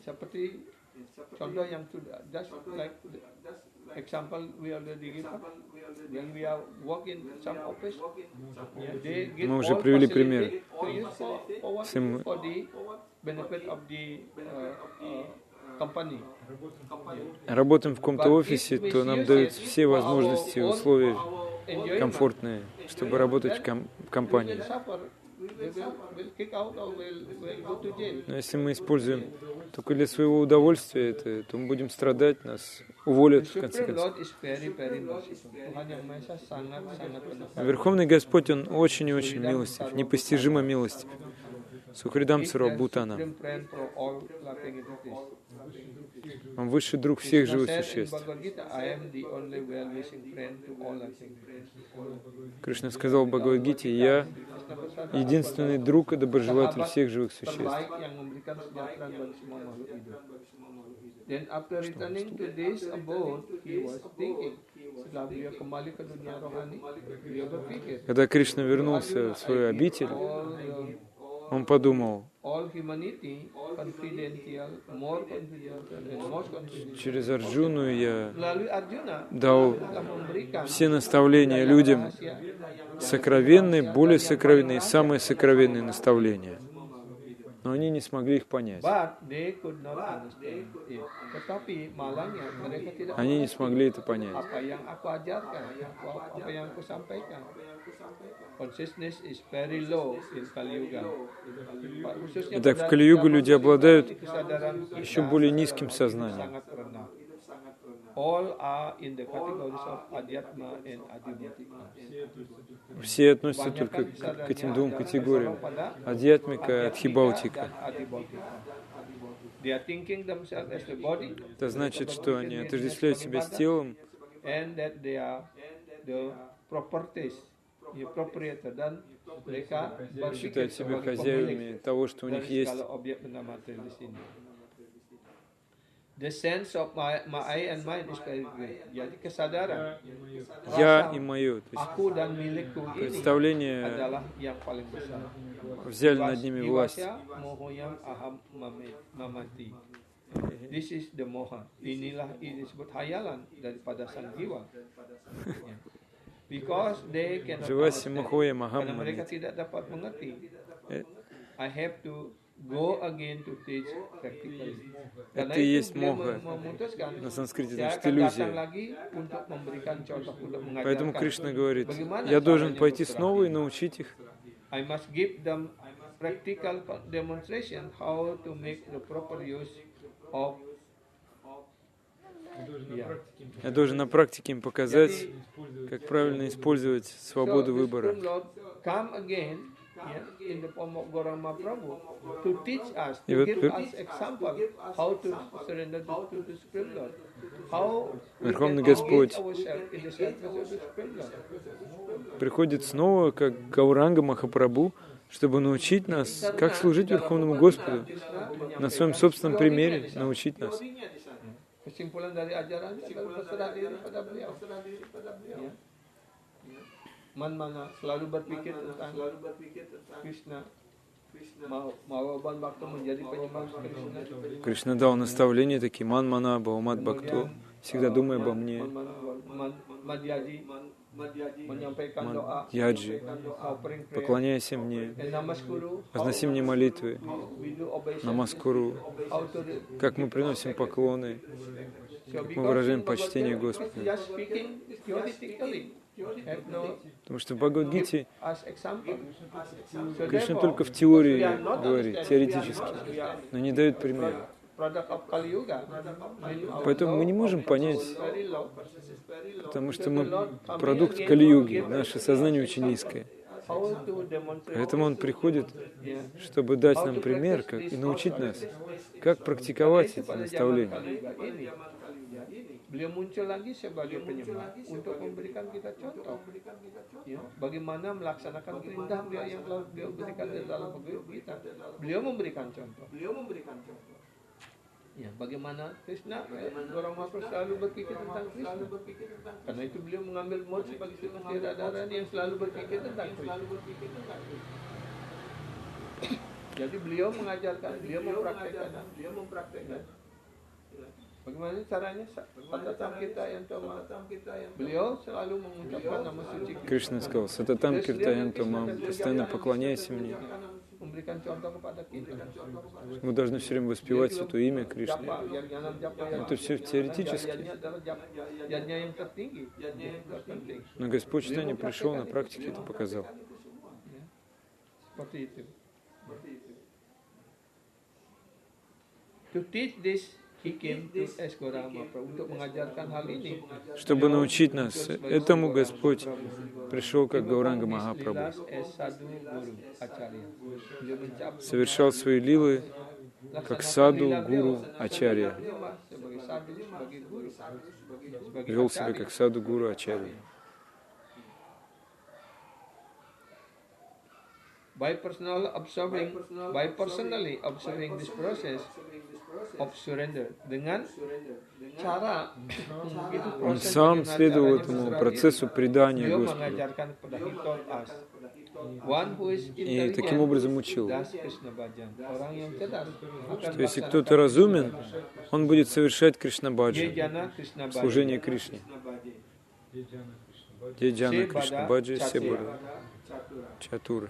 Seperti contoh yang sudah, just like example we already give up. When we are working some office, they give Мы уже all привели facility пример. to use for the benefit of the company. Работаем в каком-то офисе, то нам дают все возможности, условия комфортные, чтобы работать в компании. Но если мы используем только для своего удовольствия это, то мы будем страдать, нас уволят в конце концов. Верховный Господь, Он очень и очень милостив, непостижимо милостив. Сухридам Царо Бутана. Он высший друг всех живых существ. Кришна сказал в Бхагавад-гите: «Я единственный друг и доброжелатель всех живых существ». Когда Кришна вернулся в свою обитель, он подумал: через Арджуну я дал все наставления людям, сокровенные, более сокровенные и самые сокровенные наставления. Но они не смогли их понять. Они не смогли это понять. Итак, в Кали-югу люди обладают еще более низким сознанием. Все относятся только к этим двум категориям: адьятмика и адхибаутика. Это значит, что они отождествляют себя с телом, считают себя хозяевами того, что у них есть. Я и мое, то есть представление, взяли над ними власть. This is the moha. Inilah ini disebut hayalan daripada sang jiwa. Because they cannot understand. Karena mereka tidak dapat mengerti. I have to go again to teach practically. Это и есть моха. На санскрите значит иллюзия. Поэтому Кришна говорит: я должен пойти снова и научить их. I must give them practical demonstration how to make the proper use of. Я должен на практике им показать, как правильно использовать свободу выбора. И вот Верховный Господь приходит снова, как Гауранга Махапрабху, чтобы научить нас, как служить Верховному Господу, на своем собственном примере научить нас. kesimpulan dari ajaran adalah berserah diri pada beliau. Ya. Man-mana selalu berpikir tentang Krishna. Mau Bhakta menjadi penyembah Krishna. Кришна дал наставления такие: ман мана бхавамат бхакто, всегда думай обо мне. Menyampaikan doa, Мадьяджи, поклоняйся мне, возноси мне молитвы, намаскуру, как мы приносим поклоны, как мы выражаем почтение Господу. Потому что в Бхагавад-гите Кришна только в теории говорит, теоретически, но не дает примера. Поэтому мы не можем понять, потому что мы продукт Кали-юги, наше сознание очень низкое. Поэтому он приходит, чтобы дать нам пример как, и научить нас, как практиковать эти наставления. Beliau muncul lagi sebagai penyembah untuk memberikan kita contoh, ya, bagaimana melaksanakan perintah beliau yang telah beliau berikan di dalam Bhagavad Gita. Beliau memberikan contoh. Ya, bagaimana Krishna, orang Mahaprabhu selalu berpikir tentang Krishna. Karena itu beliau mengambil mod sebagai Srimati Radharani yang selalu berpikir tentang Krishna. Jadi beliau mengajarkan, beliau mempraktekkan. Bagaimana caranya? Satatam kita yang Toma. Beliau selalu mengucapkan nama suci Кришна сказал: «Сататам киртаянто мам», постоянно поклоняйся мне. Memberikan contoh kepada kita. Мы должны все время воспевать святое имя Кришны. Это все теоретически. Но Господь Чайтанья пришел, на практике это показал. To teach this, he came to Esgora Mahaprabhu, untuk mengajarkan hal ini. Чтобы научить нас этому, Господь пришел как Гауранга Махапрабху. Совершал свои лилы как саду, гуру, ачарья. Вел себя как саду, гуру, ачарья. By personally observing this process of surrender, dengan cara Он сам следовал этому процессу предания Господу. И таким образом учил, что если кто-то разумен, он будет совершать Кришна-баджан, служение Кришне. Деджана Кришна-баджи Себура. Чатура.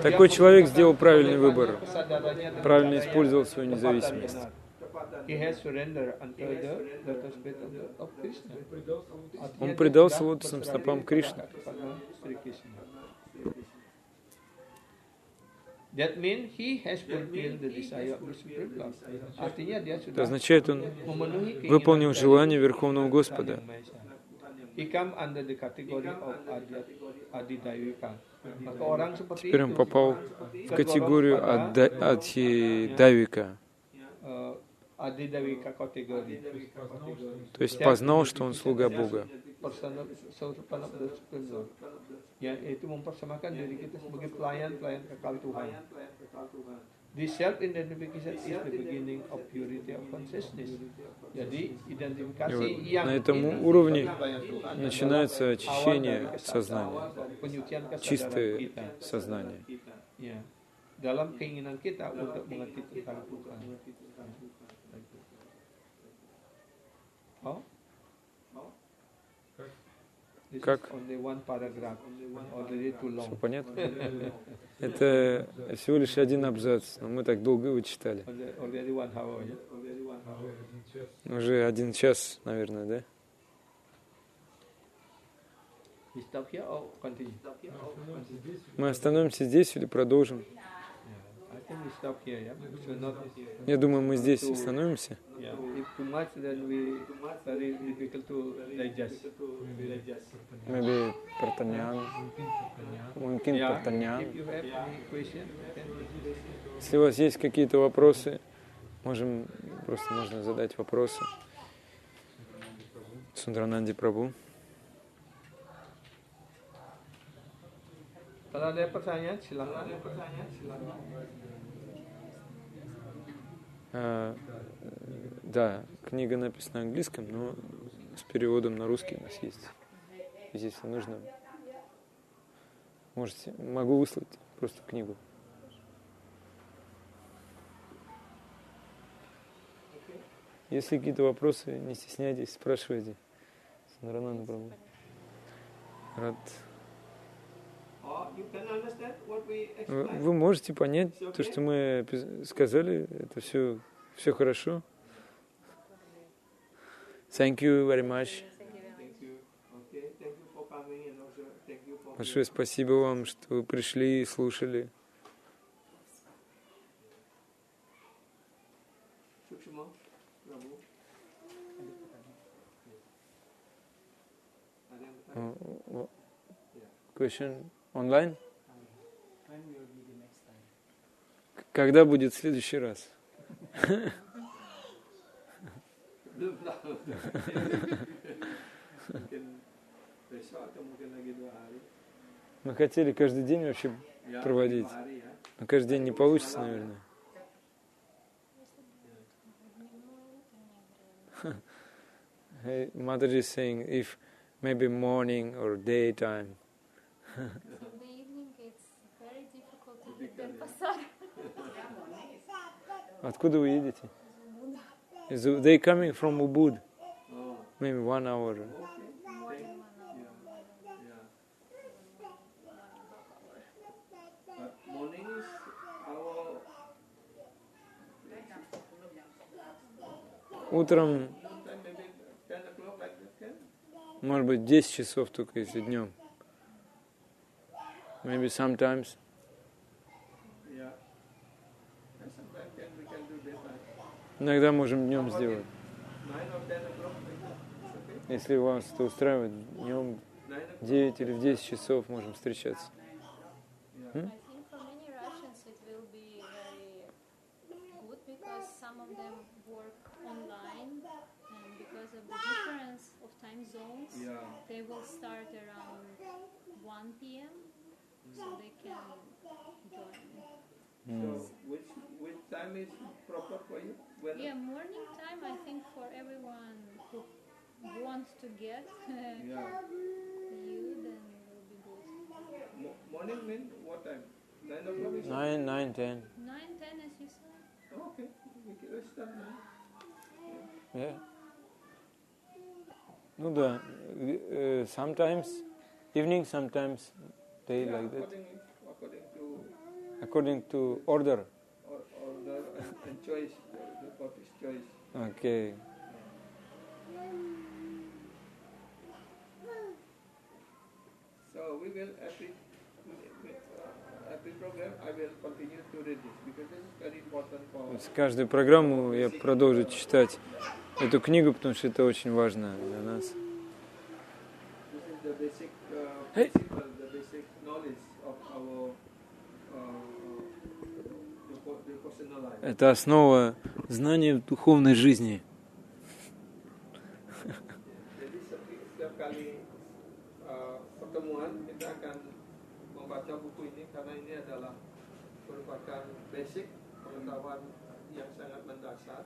Такой человек сделал правильный выбор, правильно использовал свою независимость. Он предался лотосным стопам Кришны. Это означает, он выполнил желание Верховного Господа. Теперь он попал в категорию Адидавика. То есть познал, что он слуга Бога. This self-identification is the beginning of purity of consciousness. Jadi identifikasi yang на этом уровне начинается очищение сознания, чистое сознание. Dalam keinginan kita untuk mengerti tentang Tuhan. Как? Все понятно? Это всего лишь один абзац, но мы так долго его читали. Уже 1 час, наверное, да? Мы остановимся здесь или продолжим? Я думаю, мы здесь остановимся. Maybe pertanyaan, mungkin pertanyaan. Если у вас есть какие-то вопросы, можно задать вопросы. Сундрананди Прабhu. Kalau ada pertanyaan, silakan. А, да, книга написана на английском, но с переводом на русский у нас есть. Если нужно, могу выслать просто книгу. Если какие-то вопросы, не стесняйтесь, спрашивайте. Рад. Вы можете понять то, что мы сказали, это все хорошо. Thank you very much. Большое спасибо вам, что вы пришли и слушали. Question online? Когда будет в следующий раз? Мы хотели каждый день вообще проводить. Но каждый день не получится, наверное. Hey, Mataji is saying if maybe morning or daytime. In the evening it's very difficult to get Denpasar. Откуда вы едете? They coming from Ubud. Maybe 1 hour. Утром, может быть, 10 часов только, если днем. Maybe sometimes. Иногда можем днем сделать. Если вас это устраивает, днем 9 или в 10 часов можем встречаться. I think for many Russians it will be very good because some of them work online and because of the difference of time zones, they will start around 1 p.m. so they can join. So which time is proper for you? Yeah, morning time I think for everyone who wants to get you, then will be good. Morning means what time? 9 o'clock is 9, 10. 9, 10 as you said. Okay, let's start now. Yeah. Ну да. Sometimes evening, sometimes day like that. According to order. Order and choice, the Buddhist choice. Okay. So we will every program I will continue to read this because this is very important for. С каждой программу я продолжу читать эту книгу, потому что это очень важно для нас. This is the basic principle, the basic knowledge of our devotional life. Это основа знания в духовной жизни. Jadi setiap kali pertemuan kita akan membaca buku ini karena ini adalah merupakan basic pengetahuan yang sangat mendasar